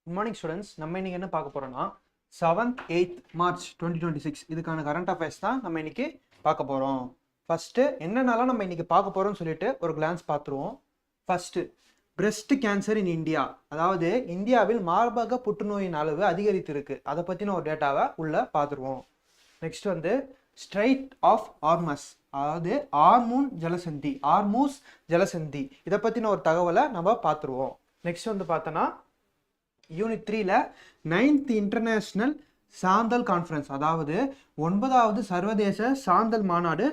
Good morning students. நம்ம இன்னைக்கு என்ன பார்க்க போறோம்னா 7th 8th March 2026 இதுக்கான கரண்ட் அஃபேர்ஸ் தான் நம்ம இன்னைக்கு பார்க்க போறோம். ஃபர்ஸ்ட் என்னென்னலாம் நம்ம இன்னைக்கு பார்க்க போறோம்னு சொல்லிட்டு ஒரு கிளான்ஸ் பார்த்துருவோம். First breast cancer in India, அதாவது இந்தியாவில் மார்பக புற்றுநோயின் அளவு அதிகரித்து இருக்கு. அதை பத்தின ஒரு டேட்டாவை உள்ள பார்த்துருவோம். நெக்ஸ்ட் ஸ்ட்ரைட் ஆஃப் ஹார்மஸ், அதாவது ஹார்மூஸ் ஜலசந்தி இதை பத்தின ஒரு தகவலை நம்ம பார்த்துருவோம். நெக்ஸ்ட் பார்த்தோன்னா யூனிட் 3ல 9th இன்டர்நேஷனல் சாந்தல் கான்ஃபரன்ஸ், அதாவது 9வது சர்வதேச சாந்தல் மாநாடு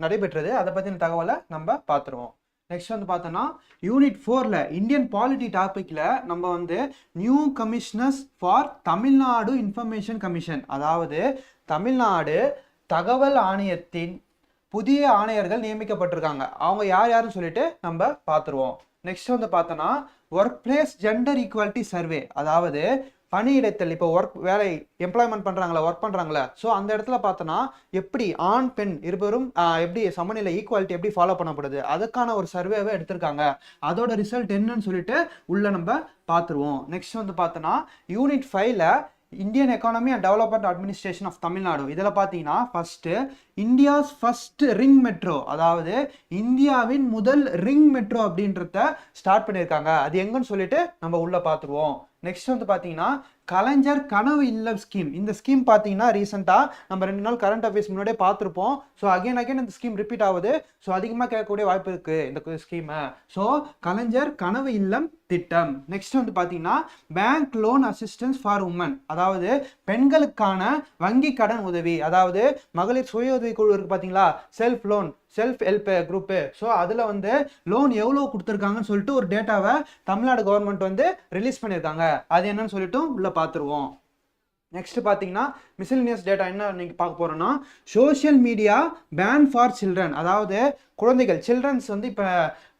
நடைபெற்றது. அதை பற்றின தகவலை நம்ம பார்த்துருவோம். நெக்ஸ்ட் பார்த்தோன்னா யூனிட் 4ல இந்தியன் பாலிட்டி டாபிக்ல நம்ம new commissioners for Tamil Nadu information commission, அதாவது தமிழ்நாடு தகவல் ஆணையத்தின் புதிய ஆணையர்கள் நியமிக்கப்பட்டிருக்காங்க. அவங்க யார் யாருன்னு சொல்லிட்டு நம்ம பார்த்துருவோம். நெக்ஸ்ட் பார்த்தோன்னா work place gender equality survey, அதாவது பணியிடத்தில் இப்போ வேலை எம்ப்ளாய்மெண்ட் பண்ணுறாங்களா, ஒர்க் பண்ணுறாங்களா, ஸோ அந்த இடத்துல பார்த்தோன்னா எப்படி ஆண் பெண் இருவரும் எப்படி சமநிலை ஈக்குவாலிட்டி எப்படி ஃபாலோ பண்ணப்படுது, அதுக்கான ஒரு சர்வேவை எடுத்திருக்காங்க. அதோட ரிசல்ட் என்னன்னு சொல்லிட்டு உள்ள நம்ம பார்த்துருவோம். நெக்ஸ்ட் பார்த்தோன்னா யூனிட் 5ல Indian economy and development administration of Tamil Nadu, இதில் பார்த்தீங்கன்னா இந்தியாஸ் ஃபர்ஸ்ட் ரிங் மெட்ரோ, அதாவது இந்தியாவின் முதல் ரிங் மெட்ரோ அப்படின்றத ஸ்டார்ட் பண்ணியிருக்காங்க. அது எங்கன்னு சொல்லிட்டு நம்ம உள்ள பார்த்துருவோம். நெக்ஸ்ட் பார்த்தீங்கன்னா கலைஞர் கனவு இல்லம் ஸ்கீம். இந்த ஸ்கீம் பார்த்தீங்கன்னா ரீசெண்டாக நம்ம 2 நாள் கரண்ட் அஃபேர்ஸ் முன்னாடியே பார்த்துருப்போம். ஸோ அகைன் இந்த ஸ்கீம் ரிப்பீட் ஆகுது. ஸோ அதிகமாக கேட்கக்கூடிய வாய்ப்பு இருக்குது இந்த ஸ்கீமை. ஸோ கலைஞர் கனவு இல்லம் திட்டம். நெக்ஸ்ட் பார்த்தீங்கன்னா bank loan assistance for women, அதாவது பெண்களுக்கான வங்கி கடன் உதவி, அதாவது மகளிர் சுய உதவி குழு இருக்கு பார்த்தீங்களா, செல்ஃப் ஹெல்ப் குரூப்பு. ஸோ அதில் லோன் எவ்வளோ கொடுத்துருக்காங்கன்னு சொல்லிட்டு ஒரு டேட்டாவை தமிழ்நாடு கவர்மெண்ட் ரிலீஸ் பண்ணியிருக்காங்க. அது என்னன்னு சொல்லிட்டு உள்ள பார்த்துருவோம். நெக்ஸ்ட் பார்த்தீங்கன்னா மிஸ்லினியஸ் டேட்டா என்ன இன்னைக்கு பார்க்க போறோம்னா social media ban for children, அதாவது குழந்தைகள் சில்ட்ரன்ஸ் இப்போ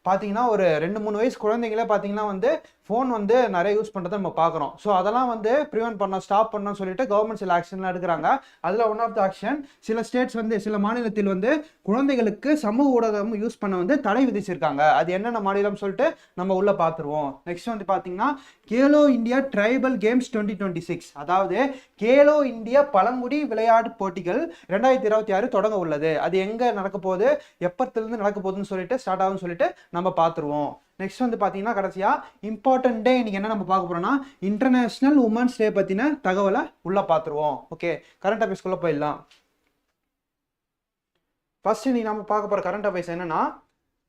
பார்த்தீங்கன்னா ஒரு 2-3 வயசு குழந்தைங்களே பார்த்தீங்கன்னா ஃபோன் நிறைய யூஸ் பண்ணுறதை நம்ம பார்க்குறோம். ஸோ அதெல்லாம் ப்ரிவென்ட் பண்ண ஸ்டாப் பண்ணணும்னு சொல்லிட்டு கவர்மெண்ட் சில ஆக்ஷன்லாம் எடுக்கிறாங்க. அதில் ஒன் ஆஃப் த ஆக்ஷன் சில ஸ்டேட்ஸ் சில மாநிலத்தில் குழந்தைகளுக்கு சமூக ஊடகம் யூஸ் பண்ண தடை விதிச்சிருக்காங்க. அது என்னென்ன மாநிலம் சொல்லிட்டு நம்ம உள்ள பார்த்துருவோம். நெக்ஸ்ட் பார்த்தீங்கன்னா கேலோ இந்தியா ட்ரைபல் கேம்ஸ் 2026, அதாவது கேலோ இந்தியா பழங்குடி விளையாட்டு போட்டிகள் 2026 தொடங்க உள்ளது. அது எங்கே நடக்க போகுது, எப்பத்திலிருந்து நடக்க போகுதுன்னு சொல்லிட்டு ஸ்டார்ட் ஆகும்னு சொல்லிட்டு நம்ம பார்த்துருவோம். நெக்ஸ்ட் பார்த்தீங்கன்னா கடைசியா இம்பார்ட்டன்ட் டே இன்னைக்கு என்ன நம்ம பார்க்க போறோம்னா இன்டர்நேஷனல் உமன்ஸ் டே பத்தின தகவலை உள்ள பார்த்துருவோம். ஓகே, கரண்ட் அஃபேர்ஸ்குள்ள போயிடலாம். ஃபர்ஸ்ட் இன்னைக்கு நம்ம பார்க்க போற கரண்ட் அஃபேர்ஸ் என்னன்னா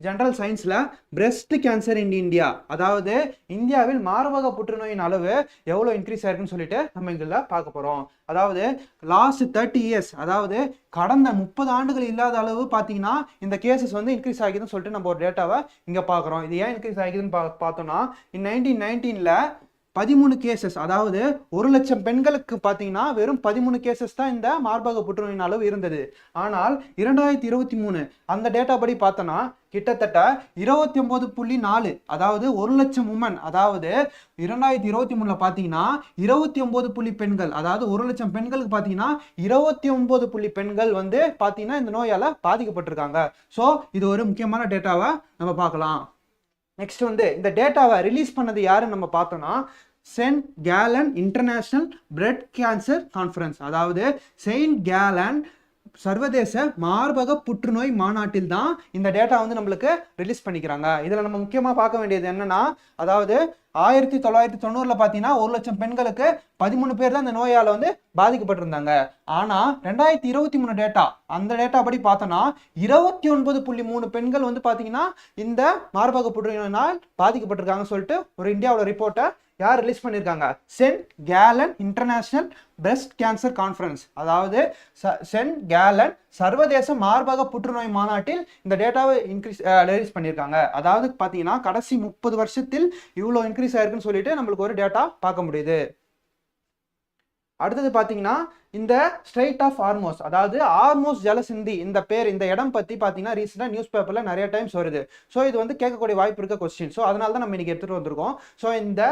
ஜெனரல் சயின்ஸ்ல பிரஸ்ட் கேன்சர் இன் இந்தியா, அதாவது இந்தியாவில் மார்பக புற்றுநோயின் அளவு எவ்வளோ இன்க்ரீஸ் ஆயிருக்குன்னு சொல்லிட்டு நம்ம இதில் பார்க்க போறோம். அதாவது லாஸ்ட் 30 இயர்ஸ், அதாவது கடந்த 30 ஆண்டுகள் இல்லாத அளவு பார்த்தீங்கன்னா இந்த கேசஸ் இன்க்ரீஸ் ஆகிதுன்னு சொல்லிட்டு நம்ம ஒரு டேட்டாவை இங்கே பார்க்குறோம். இது ஏன் இன்க்ரீஸ் ஆகிதுன்னு பார்த்தோம்னா 1919ல 13 கேசஸ், அதாவது 1,00,000 பெண்களுக்கு பார்த்தீங்கன்னா வெறும் 13 கேசஸ் தான் இந்த மார்பக புற்றுநோயின் அளவு இருந்தது. ஆனால் 2023 அந்த டேட்டா படி பார்த்தோன்னா கிட்டத்தட்ட 29.4, அதாவது 1,00,000 உமன், அதாவது 2023 பார்த்தீங்கன்னா 29 பெண்கள், அதாவது 1,00,000 பெண்களுக்கு பார்த்தீங்கன்னா 29 பெண்கள் பார்த்தீங்கன்னா இந்த நோயால் பாதிக்கப்பட்டிருக்காங்க. ஸோ இது ஒரு முக்கியமான டேட்டாவை நம்ம பார்க்கலாம். நெக்ஸ்ட் இந்த டேட்டாவை ரிலீஸ் பண்ணது யாருன்னு நம்ம பார்த்தோம்னா Saint gallon international bread cancer conference, அதாவது செயின்ட் கேலன் சர்வதேச மார்பக புற்றுநோய் மாநாட்டில் தான் இந்த டேட்டா நம்மளுக்கு ரிலீஸ் பண்ணிக்கிறாங்க. இதில் நம்ம முக்கியமாக பார்க்க வேண்டியது என்னன்னா, அதாவது 1990ல பார்த்தீங்கன்னா 1,00,000 பெண்களுக்கு 13 பேர் தான் இந்த நோயால் பாதிக்கப்பட்டிருந்தாங்க. ஆனால் 2023 டேட்டா, அந்த டேட்டா படி பார்த்தோன்னா 29.3 பெண்கள் பார்த்தீங்கன்னா இந்த மார்பக புற்றுநோயினால் பாதிக்கப்பட்டிருக்காங்கன்னு சொல்லிட்டு ஒரு இந்தியாவோட ரிப்போர்ட்டை யார் ரிலீஸ் பண்ணியிருக்காங்க, Saint gallon international breast cancer conference, அதாவது செயின்ட் கேலன் சர்வதேச மார்பக புற்றுநோய் மாநாட்டில் இந்த டேட்டாவை ரிலீஸ் பண்ணியிருக்காங்க. அதாவது பார்த்தீங்கன்னா கடைசி 30 வருஷத்தில் இவ்வளோ இன்க்ரீஸ் ஆயிருக்குன்னு சொல்லிட்டு நம்மளுக்கு ஒரு டேட்டா பார்க்க முடியுது. அடுத்தது பார்த்தீங்கன்னா இந்த ஸ்ட்ரைட் ஆஃப் ஹார்மோஸ், அதாவது ஹார்மோஸ் ஜலசந்தி, இந்த பேர் இந்த இடம் பற்றி பார்த்தீங்கன்னா ரீசெண்டாக நியூஸ் பேப்பரில் நிறைய டைம்ஸ் வருது. ஸோ இது கேட்கக்கூடிய வாய்ப்பு இருக்க கொஸ்டின். ஸோ அதனால தான் நம்ம இன்னைக்கு எடுத்துகிட்டு வந்திருக்கோம். ஸோ இந்த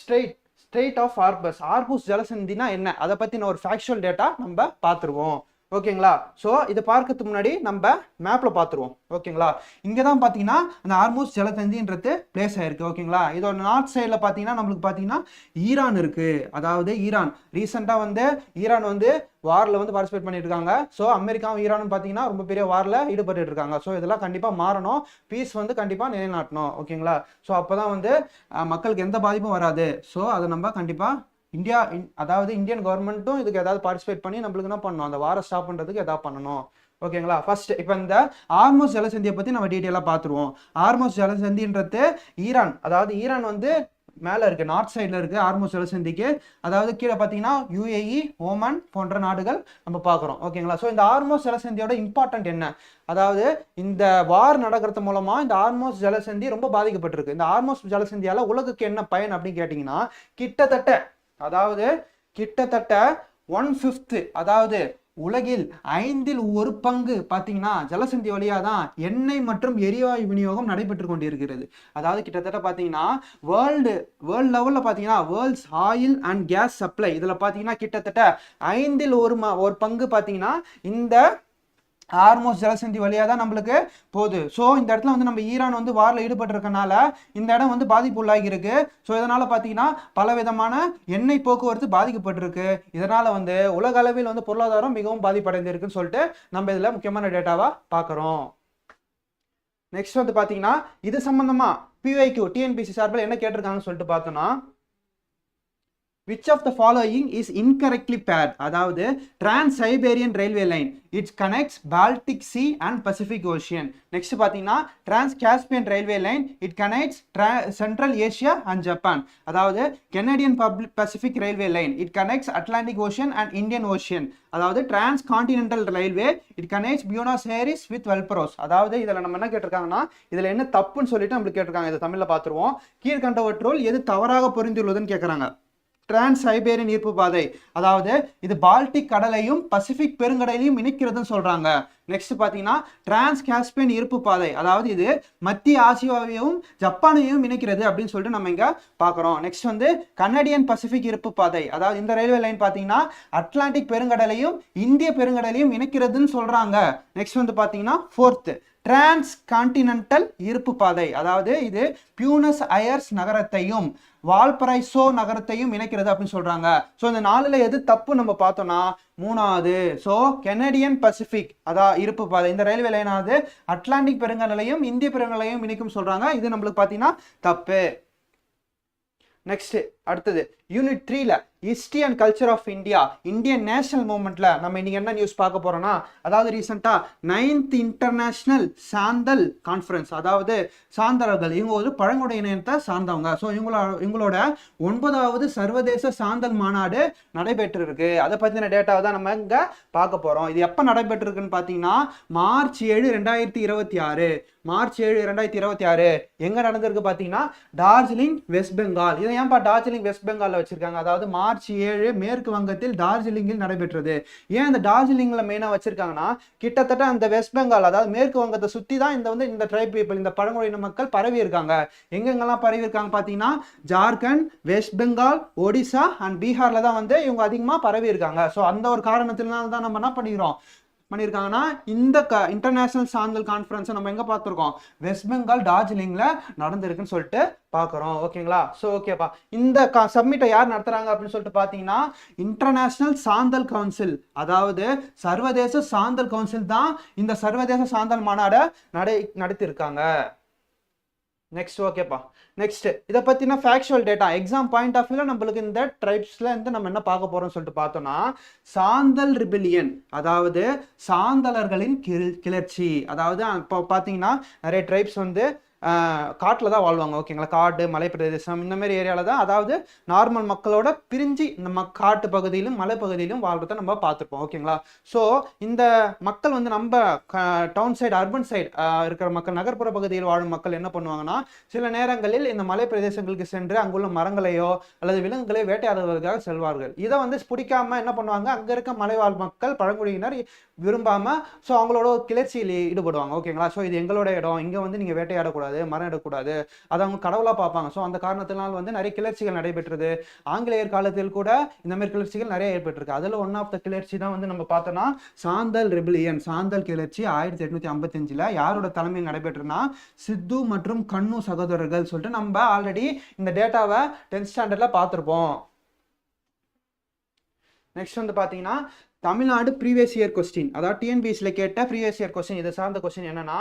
ஸ்ட்ரைட் ஆஃப் ஹார்மோஸ் ஜலசந்தினா என்ன, அதை பற்றின ஒரு ஃபேக்சுவல் டேட்டா நம்ம பார்த்துருவோம். ஓகேங்களா. ஸோ இதை பார்க்கறதுக்கு முன்னாடி நம்ம மேப்ல பார்த்துருவோம். ஓகேங்களா. இங்கே தான் பார்த்தீங்கன்னா அந்த ஹார்மோஸ் ஜலசந்தின்றது பிளேஸ் ஆயிருக்கு. ஓகேங்களா. இதோட நார்த் சைடில் பார்த்தீங்கன்னா நம்மளுக்கு பார்த்தீங்கன்னா ஈரான் இருக்கு. அதாவது ஈரான் ரீசெண்டாக வந்து ஈரான் வந்து வாரில் வந்து பார்ட்டிசிபேட் பண்ணிட்டு இருக்காங்க. ஸோ அமெரிக்காவும் ஈரானும் பார்த்தீங்கன்னா ரொம்ப பெரிய வாரில் ஈடுபட்டு இருக்காங்க. ஸோ இதெல்லாம் கண்டிப்பாக மாறணும். பீஸ் வந்து கண்டிப்பாக நிலைநாட்டணும். ஓகேங்களா. ஸோ அப்போ தான் வந்து மக்களுக்கு எந்த பாதிப்பும் வராது. ஸோ அதை நம்ம கண்டிப்பாக அதாவது இந்தியன் கவர்மெண்ட்டும் இதுக்கு ஏதாவது பார்ட்டிசிபேட் பண்ணி நம்மளுக்கு என்ன பண்ணணும், அந்த வாரை ஸ்டாப் பண்ணுறதுக்கு ஏதாவது பண்ணணும். ஓகேங்களா. ஃபர்ஸ்ட் இப்போ இந்த ஹார்மோஸ் ஜலசந்தியை பற்றி நம்ம டீட்டெயிலாக பார்த்துருவோம். ஹார்மோஸ் ஜலசந்தின்றது ஈரான், அதாவது ஈரான் வந்து மேலே இருக்குது, நார்த் சைடில் இருக்குது ஹார்மோஸ் ஜலசந்திக்கு. அதாவது கீழே பார்த்தீங்கன்னா யுஏஇ, ஓமன் போன்ற நாடுகள் நம்ம பார்க்குறோம். ஓகேங்களா. ஸோ இந்த ஹார்மோஸ் ஜலசந்தியோட இம்பார்ட்டன்ட் என்ன, அதாவது இந்த வார் நடக்கிறது மூலமாக இந்த ஹார்மோஸ் ஜலசந்தி ரொம்ப பாதிக்கப்பட்டிருக்கு. இந்த ஹார்மோஸ் ஜலசந்தியால் உலகுக்கு என்ன பயன் அப்படின்னு கேட்டிங்கன்னா கிட்டத்தட்ட 1/5, அதாவது உலகில் 5/1 பார்த்தீங்கன்னா ஜலசந்தி வழியாக தான் எண்ணெய் மற்றும் எரிவாயு விநியோகம் நடைபெற்று கொண்டிருக்கிறது. அதாவது கிட்டத்தட்ட பார்த்தீங்கன்னா வேர்ல்டு லெவலில் பார்த்தீங்கன்னா world's oil and gas supply இதில் பார்த்தீங்கன்னா கிட்டத்தட்ட 1/5 பார்த்தீங்கன்னா இந்த ஹார்மோஸ் ஜலசந்தி வழியாக தான் நம்மளுக்கு போகுது. ஸோ இந்த இடத்துல வந்து நம்ம ஈரான் வந்து வாரில் ஈடுபட்டிருக்கனால இந்த இடம் வந்து பாதிப்பு உள்ளாகி இருக்கு. ஸோ இதனால் பார்த்தீங்கன்னா பல விதமான எண்ணெய் போக்குவரத்து பாதிக்கப்பட்டிருக்கு. இதனால் வந்து உலக அளவில் வந்து பொருளாதாரம் மிகவும் பாதிப்படைந்திருக்குன்னு சொல்லிட்டு நம்ம இதில் முக்கியமான டேட்டாவாக பார்க்குறோம். நெக்ஸ்ட் வந்து பார்த்தீங்கன்னா இது சம்பந்தமா பிஒய்க்யூ டிஎன்பிசி சார்பில் என்ன கேட்டிருக்காங்கன்னு சொல்லிட்டு பார்த்தோம்னா, which of the following is incorrectly paired, அதாவது Trans-Siberian Railway Line, it connects Baltic Sea and Pacific Ocean. Next பார்த்தீங்கன்னா Trans-Caspian Railway Line, it connects Central Asia and Japan. அதாவது Canadian Pacific Railway Line, it connects Atlantic Ocean and Indian Ocean. அதாவது Trans-Continental Railway, it connects Buenos Aires with Valparaiso. அதாவது இதில் நம்ம என்ன கேட்டிருக்காங்கன்னா, இதில் என்ன தப்புன்னு சொல்லிட்டு நம்மளுக்கு கேட்டிருக்காங்க. இதை தமிழில் பார்த்துருவோம். கீழ்கண்டவற்றுள் எது தவறாக பொருந்துள்ளதுன்னு கேட்குறாங்க. டிரான்ஸ் சைபேரியன் ஈர்ப்பு பாதை, அதாவது இது பால்டிக் கடலையும் பசிபிக் பெருங்கடலையும் இணைக்கிறதுன்னு சொல்றாங்க. நெக்ஸ்ட் பாத்தீங்கன்னா டிரான்ஸ் காஸ்பியன் ஈர்ப்பு பாதை, அதாவது இது மத்திய ஆசியாவையும் ஜப்பானையும் இணைக்கிறது அப்படின்னு சொல்லிட்டு நம்ம இங்க பாக்குறோம். நெக்ஸ்ட் வந்து கனடியன் பசிபிக் ஈர்ப்பு பாதை, அதாவது இந்த ரயில்வே லைன் பாத்தீங்கன்னா அட்லாண்டிக் பெருங்கடலையும் இந்திய பெருங்கடலையும் இணைக்கிறதுன்னு சொல்றாங்க. நெக்ஸ்ட் வந்து பாத்தீங்கன்னா ஃபோர்த் டிரான்ஸ் கான்டினென்டல் ஈர்ப்பு பாதை, அதாவது இது பியூனஸ் அயர்ஸ் நகரத்தையும் வால்பரைசோ நகரத்தையும் இணைக்கிறது அப்படின்னு சொல்றாங்க. ஸோ இந்த 4ல் எது தப்பு நம்ம பார்த்தோம்னா மூணாவது. ஸோ கெனடியன் பசிபிக் அதான் இருப்பு பாதை, இந்த ரயில்வே லைனானது அட்லாண்டிக் பெருங்கடலையும் இந்திய பெருங்கடலையும் இணைக்கும் சொல்றாங்க. இது நம்மளுக்கு பார்த்தீங்கன்னா தப்பு. நெக்ஸ்ட் அடுத்தது யூனிட் 3ல history and culture of India, Indian national மூவ்மெண்ட்ல நம்ம இன்னைக்கு என்ன நியூஸ் பார்க்க போறோம்னா, அதாவது ரீசெண்டா 9th இன்டர்நேஷனல் சாந்தல் கான்ஃபரன்ஸ், அதாவது சாந்தலர்கள் இவங்க ஒரு பழங்குடி இனத்தை சார்ந்தவங்க. ஸோ இவங்களோட 9வது சர்வதேச சாந்தல் மாநாடு நடைபெற்று இருக்கு. அதை பத்தின டேட்டாவை தான் நம்ம இங்க பார்க்க போறோம். இது எப்ப நடைபெற்று இருக்குன்னு பாத்தீங்கன்னா March 7, 2026. March 7, 2026 எங்க நடந்திருக்கு பாத்தீங்கன்னா டார்ஜிலிங், வெஸ்ட் பெங்கால். இதை ஏன்பா டார்ஜிலிங் வெஸ்ட் பெங்கால்ல வச்சிருக்காங்க? அதாவது March 7 மேற்கு வங்கத்தில் டார்ஜிலிங்கில் நடைபெற்றது. ஏன் இந்த டார்ஜிலிங்ல மெயினா வச்சிருக்காங்கன்னா, கிட்டத்தட்ட அந்த வெஸ்ட் பெங்கால் அதாவது மேற்கு வங்கத்தை சுத்தி தான் இந்த ட்ரைப் பீப்புள், இந்த பழங்குடியின மக்கள் பரவி இருக்காங்க. எங்கெங்கெல்லாம் பரவி இருக்காங்க பாத்தீங்கன்னா ஜார்க்கண்ட், வெஸ்ட் பெங்கால், ஒடிசா அண்ட் பீகார்ல தான் வந்து இவங்க அதிகமா பரவி இருக்காங்க. ஸோ அந்த ஒரு காரணத்தினால தான் நம்ம என்ன பண்ணியிருக்காங்கன்னா இந்த இன்டர்நேஷனல் சாந்தல் கான்ஃபரன்ஸை நம்ம எங்க பார்த்துருக்கோம், வெஸ்ட் பெங்கால் டார்ஜிலிங்ல நடந்திருக்குன்னு சொல்லிட்டு பார்க்குறோம். ஓகேங்களா. ஸோ ஓகேப்பா, இந்த சப்மிட்டை யார் நடத்துறாங்க அப்படின்னு சொல்லிட்டு பார்த்தீங்கன்னா இன்டர்நேஷனல் சாந்தல் கவுன்சில், அதாவது சர்வதேச சாந்தல் கவுன்சில் தான் இந்த சர்வதேச சாந்தல் மாநாடை நடத்தியிருக்காங்க. நெக்ஸ்ட் ஓகேப்பா. நெக்ஸ்ட் இதை பத்தின factual data exam point of வியூல நம்மளுக்கு இந்த ட்ரைப்ஸ்ல இருந்து நம்ம என்ன பார்க்க போறோம்னு சொல்லிட்டு பார்த்தோம்னா, சாந்தல் ரிபிலியன், அதாவது சாந்தலர்களின் கிளர்ச்சி. அதாவது இப்போ பார்த்தீங்கன்னா நிறைய ட்ரைப்ஸ் வந்து காட்டில் தான் வாழ்வாங்க. ஓகேங்களா. காடு, மலை பிரதேசம் இந்த மாதிரி ஏரியாவில் தான், அதாவது நார்மல் மக்களோட பிரிஞ்சு நம்ம காட்டு பகுதியிலும் மலை பகுதியிலும் வாழ்றத நம்ம பார்த்துருப்போம். ஓகேங்களா. ஸோ இந்த மக்கள் வந்து நம்ம டவுன் சைடு, அர்பன் சைடு இருக்கிற மக்கள், நகர்ப்புற பகுதியில் வாழும் மக்கள் என்ன பண்ணுவாங்கன்னா, சில நேரங்களில் இந்த மலை பிரதேசங்களுக்கு சென்று அங்குள்ள மரங்களையோ அல்லது விலங்குகளையோ வேட்டையாடுவதற்காக செல்வார்கள். இதை வந்து பிடிக்காம என்ன பண்ணுவாங்க, அங்கே இருக்க மலைவாழ் மக்கள் பழங்குடியினர் விரும்பாம ஸோ அவங்களோட கிளர்ச்சியில் ஈடுபடுவாங்க. ஓகேங்களா. ஸோ இது எங்களோட இடம், இங்கே வந்து நீங்கள் வேட்டையாடக்கூடாது, வெட்டக்கூடாது, மரம் எடுக்கக்கூடாது, அதை அவங்க கடவுளாக பார்ப்பாங்க. ஸோ அந்த காரணத்தினால் வந்து நிறைய கிளர்ச்சிகள் நடைபெற்றது. ஆங்கிலேயர் காலத்தில் கூட இந்த மாதிரி கிளர்ச்சிகள் நிறைய ஏற்பட்டிருக்கு. அதில் ஒன் ஆஃப் த கிளர்ச்சி தான் வந்து நம்ம பார்த்தோம்னா சாந்தல் ரெபிலியன், சாந்தல் கிளர்ச்சி 1855 யாரோட தலைமையில் நடைபெற்றுனா சித்து மற்றும் கண்ணு சகோதரர்கள் சொல்லிட்டு நம்ம ஆல்ரெடி இந்த டேட்டாவை 10th ஸ்டாண்டர்ட்ல பார்த்துருப்போம். நெக்ஸ்ட் வந்து பார்த்தீங்கன்னா தமிழ்நாடு ப்ரீவியஸ் இயர் கொஸ்டின், அதாவது டிஎன்பிஎஸ்சியில் கேட்ட ப்ரீவியஸ் இயர் கொஸ்டின். இதை சார்ந்த கொஸ்டின் என்னன்னா,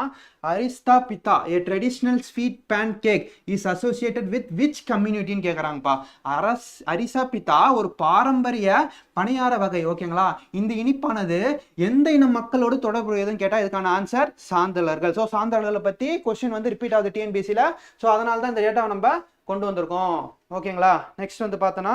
Arisa pitha a traditional sweet pancake is associated with which கம்யூனிட்டின்னு கேட்குறாங்கப்பா. அரிசா பித்தா ஒரு பாரம்பரிய பணியார வகை. ஓகேங்களா, இந்த இனிப்பானது எந்த இன மக்களோடு தொடர்புடையதுன்னு கேட்டால் இதுக்கான ஆன்சர் சாந்தலர்கள். ஸோ சாந்தலர்களை பற்றி கொஸ்டின் வந்து ரிப்பீட் ஆகுது டிஎன்பிஎஸ்சியில். ஸோ அதனால தான் இந்த டேட்டாவை நம்ம கொண்டு வந்திருக்கோம். ஓகேங்களா, நெக்ஸ்ட் வந்து பார்த்தோன்னா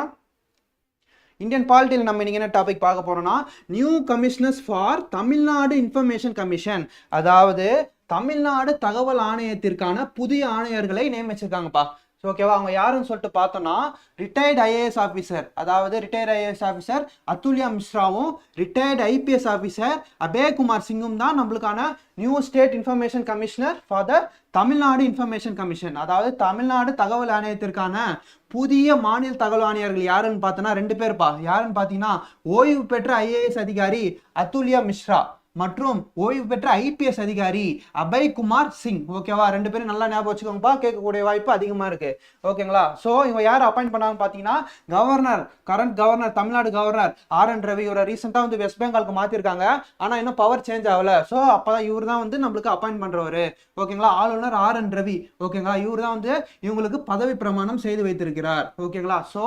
இந்தியன் பாலிட்டியில் நம்ம இன்னைக்கு என்ன டாபிக் பார்க்க போறோம்னா new commissioners for Tamil Nadu information commission, அதாவது தமிழ்நாடு தகவல் ஆணையத்திற்கான புதிய ஆணையர்களை நியமிச்சிருக்காங்கப்பா. ஸோ ஓகேவா, அவங்க யாருன்னு சொல்லிட்டு பார்த்தோம்னா ரிட்டையர்டு ஐஏஎஸ் ஆஃபீஸர், அதாவது ரிட்டையர்டு ஐஏஎஸ் ஆஃபீஸர் அதுல்யா மிஸ்ராவும் ரிட்டையர்டு ஐபிஎஸ் ஆஃபீஸர் அபேகுமார் சிங்கும் தான் நம்மளுக்கான new state information commissioner for the Tamil Nadu information commission. அதாவது தமிழ்நாடு தகவல் ஆணையத்திற்கான புதிய மாநில தகவல் ஆணையர்கள் யாருன்னு பார்த்தோன்னா 2 பேர்ப்பா. யாருன்னு பார்த்தீங்கன்னா ஓய்வு பெற்ற ஐஏஎஸ் அதிகாரி அதுல்யா மிஸ்ரா மற்றும் ஓய்வு பெற்ற ஐபிஎஸ் அதிகாரி அபய்குமார் சிங். ஓகேவா, 2 பேரும் நல்லா ஞாபகம் வச்சுக்கோங்கப்பா, கேட்கக்கூடிய வாய்ப்பு அதிகமா இருக்கு. ஓகேங்களா, ஸோ இவங்க யார் அப்பாயிண்ட் பண்ணாங்கன்னு பார்த்தீங்கன்னா governor, current governor, Tamil Nadu governor RN Ravi. இவரை ரீசெண்டாக வந்து வெஸ்ட் பெங்காலுக்கு மாற்றிருக்காங்க, ஆனால் இன்னும் பவர் சேஞ்ச் ஆகல. ஸோ அப்போதான் இவர் தான் வந்து நம்மளுக்கு அப்பாயிண்ட் பண்றவர். ஓகேங்களா, ஆளுநர் RN ரவி. ஓகேங்களா, இவர் தான் வந்து இவங்களுக்கு பதவி பிரமாணம் செய்து வைத்திருக்கிறார். ஓகேங்களா, ஸோ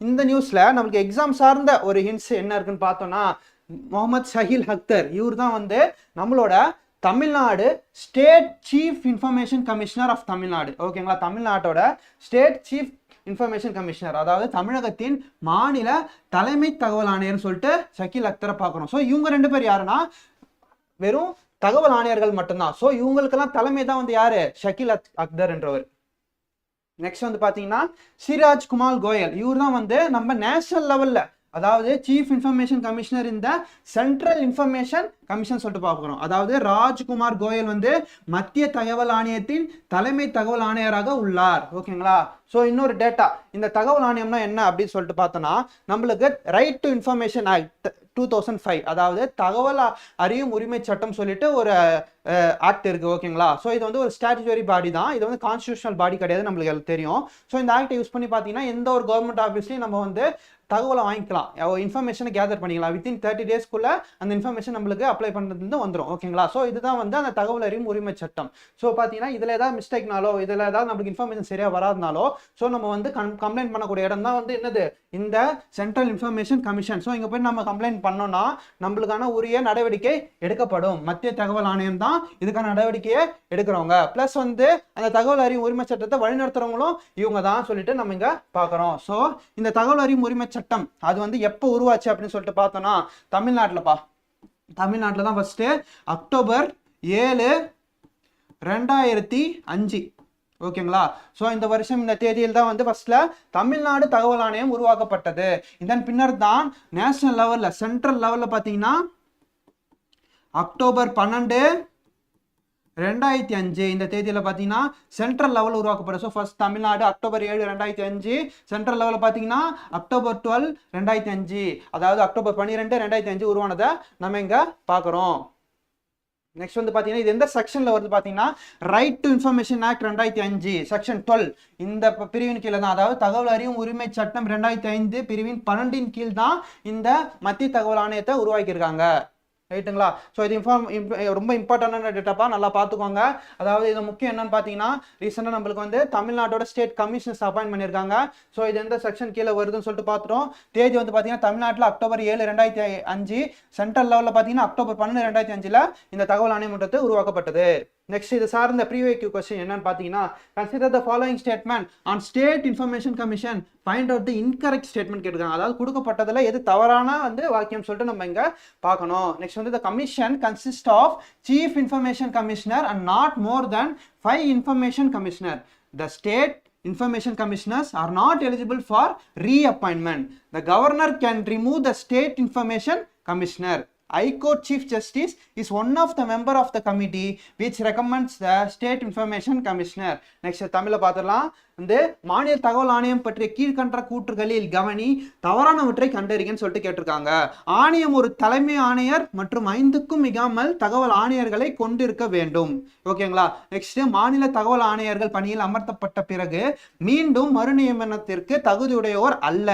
இந்த நியூஸ்ல நம்மளுக்கு எக்ஸாம் சார்ந்த ஒரு ஹிண்ட்ஸ் என்ன இருக்குன்னு பார்த்தோம்னா முகமது ஷஹீல் அக்தர், இவர் தான் வந்து நம்மளோட Tamil Nadu state chief information commissioner of Tamil Nadu. ஓகேங்களா, தமிழ்நாட்டோட ஸ்டேட் சீஃப் இன்ஃபர்மேஷன் கமிஷனர், அதாவது தமிழகத்தின் மாநில தலைமை தகவல் ஆணையர்னு சொல்லிட்டு ஷக்கீல் அக்தரை பார்க்கணும். ஸோ இவங்க 2 பேர் யாருன்னா வெறும் தகவல் ஆணையர்கள் மட்டும்தான். ஸோ இவங்களுக்கெல்லாம் தலைமை தான் வந்து யாரு, ஷக்கீல் அக்தர் என்றவர். நெக்ஸ்ட் வந்து பாத்தீங்கன்னா சிராஜ் குமார் கோயல், இவர் தான் வந்து நம்ம நேஷனல் லெவல்ல, அதாவது சீஃப் இன்ஃபர்மேஷன் கமிஷனர் இந்த சென்ட்ரல் இன்ஃபர்மேஷன் கமிஷன் சொல்லிட்டு பார்க்கிறோம். அதாவது ராஜ்குமார் கோயல் வந்து மத்திய தகவல் ஆணையத்தின் தலைமை தகவல் ஆணையராக உள்ளார். ஓகேங்களா, ஸோ இன்னொரு டேட்டா, இந்த தகவல் ஆணையம்னா என்ன அப்படின்னு சொல்லிட்டு பார்த்தோன்னா நம்மளுக்கு ரைட் டு இன்ஃபர்மேஷன் ஆக்ட் 2005, அதாவது தகவல் அறியும் உரிமை சட்டம் சொல்லிட்டு ஒரு ஆக்ட் இருக்கு. ஓகேங்களா, ஸோ இது வந்து ஒரு ஸ்டாட்யூட்டரி பாடி தான், இது வந்து கான்ஸ்டியூஷனல் பாடி கிடையாது, நம்மளுக்கு தெரியும். ஸோ இந்த ஆக்டை யூஸ் பண்ணி பார்த்தீங்கன்னா எந்த ஒரு கவர்மெண்ட் ஆஃபீஸ்லையும் நம்ம வந்து தகவலை வாங்கிக்கலாம், இன்ஃபர்மேஷனை கேதர் பண்ணிக்கலாம். வித்தின் 30 டேஸ்க்குள்ள அந்த இன்ஃபர்மேஷன் நம்மளுக்கு அப்ளை பண்ணுறது வந்துடும். ஓகேங்களா, ஸோ இதுதான் வந்து அந்த தகவல் அறியும் உரிமை சட்டம். ஸோ பார்த்தீங்கன்னா இதில் ஏதாவது மிஸ்டேக்னாலோ இதில் ஏதாவது நம்மளுக்கு இன்ஃபர்மேஷன் சரியாக வராதுனாலோ ஸோ நம்ம வந்து கம்ப்ளைண்ட் பண்ணக்கூடிய இடம் தான் வந்து என்னது, இந்த சென்ட்ரல் இன்ஃபர்மேஷன் கமிஷன். ஸோ இங்கே போய் நம்ம கம்ப்ளைண்ட் பண்ணோம்னா நம்மளுக்கான உரிய நடவடிக்கை எடுக்கப்படும். மத்திய தகவல் ஆணையம் தான் இதுக்கான நடவடிக்கையை எடுக்கிறவங்க. பிளஸ் வந்து அந்த தகவல் அறியும் உரிமை சட்டத்தை வழிநடத்துறவங்களும் இவங்க தான் சொல்லிட்டு நம்ம இங்க பார்க்குறோம். ஸோ இந்த தகவல் அறியும் உரிமை சட்டம் அது வந்து எப்போ உருவாச்சு அப்படின்னு சொல்லிட்டு பார்த்தோம்னா தமிழ்நாட்டில்ப்பா. தமிழ்நாட்டில் தான் ஃபர்ஸ்ட் அக்டோபர் 7, 2005. ஓகேங்களா, ஸோ இந்த வருஷம் இந்த தேதியில் தான் வந்து ஃபர்ஸ்ட்ல தமிழ்நாடு தகவல் ஆணையம் உருவாக்கப்பட்டது. இதன் பின்னர் தான் நேஷனல் லெவல்ல, சென்ட்ரல் லெவல்ல பார்த்தீங்கன்னா அக்டோபர் 12, 2005 இந்த தேதியில் பார்த்தீங்கன்னா சென்ட்ரல் லெவல் உருவாக்கப்படும். So first Tamil Nadu October 7, 2005, central லெவலில் பார்த்தீங்கன்னா அக்டோபர் 12, 2005, அதாவது அக்டோபர் 12, 2005 உருவானதை நம்ம இங்கே பார்க்குறோம். நெக்ஸ்ட் வந்து பார்த்தீங்கன்னா இது எந்த செக்ஷன்ல வருது பார்த்தீங்கன்னா right to information act 2005 section 12 இந்த பிரிவின் கீழே தான், அதாவது தகவல் அறியும் உரிமை சட்டம் 2005 பிரிவின் 12 கீழ் தான் இந்த மத்திய தகவல் ஆணையத்தை உருவாக்கியிருக்காங்க. ரைட்டுங்களா, ஸோ இது ரொம்ப இம்பார்ட்டன்டான டேட்டாப்பா, நல்லா பார்த்துக்கோங்க. அதாவது இது முக்கியம் என்னன்னு பார்த்தீங்கன்னா ரீசெண்டாக நம்மளுக்கு வந்து தமிழ்நாட்டோட ஸ்டேட் கமிஷனர்ஸ் அப்பாயிண்ட் பண்ணியிருக்காங்க. ஸோ இது எந்த செக்ஷன் கீழே வருதுன்னு சொல்லிட்டு பார்த்துட்டோம். தேதி வந்து பார்த்தீங்கன்னா தமிழ்நாட்டில் அக்டோபர் 7, 2005, சென்ட்ரல் லெவலில் பார்த்தீங்கன்னா அக்டோபர் 12, 2005 இந்த தகவல் ஆணையமன்றத்தை உருவாக்கப்பட்டது. நெக்ஸ்ட் இது சார்ந்த ப்ரீவியூ கொஸ்டின் என்னன்னு பார்த்தீங்கன்னா consider the following statement on state information commission, find out the incorrect statement கேட்டிருக்காங்க. அதாவது கொடுக்கப்பட்டதுல எது தவறான வந்து வாக்கியம் சொல்லிட்டு நம்ம இங்க பார்க்கணும். நெக்ஸ்ட் வந்து the commission consist of chief information commissioner and not more than 5 information commissioner. The state information commissioners are not eligible for reappointment. The governor can remove the state information commissioner. High Court Chief Justice is one of the member of the committee which recommends the State Information Commissioner. Next தமிழ்ல பார்த்தலாம். இந்த மாநில தகவல் ஆணையம் பற்றிய கீழ்கண்ட கூற்றுகளில் கவனி, தவறானவற்றை கண்டறியன்னு சொல்லிட்டு கேட்டிருக்காங்க. ஆணையம் ஒரு தலைமை ஆணையர் மற்றும் 5க்கும் மிகாமல் தகவல் ஆணையர்களை கொண்டிருக்க வேண்டும். ஓகேங்களா? நெக்ஸ்ட் மாநில தகவல் ஆணையர்கள் பணியில் அமர்த்தப்பட்ட பிறகு மீண்டும் மறுநியமனத்திற்கு தகுதியுடையோர் அல்ல.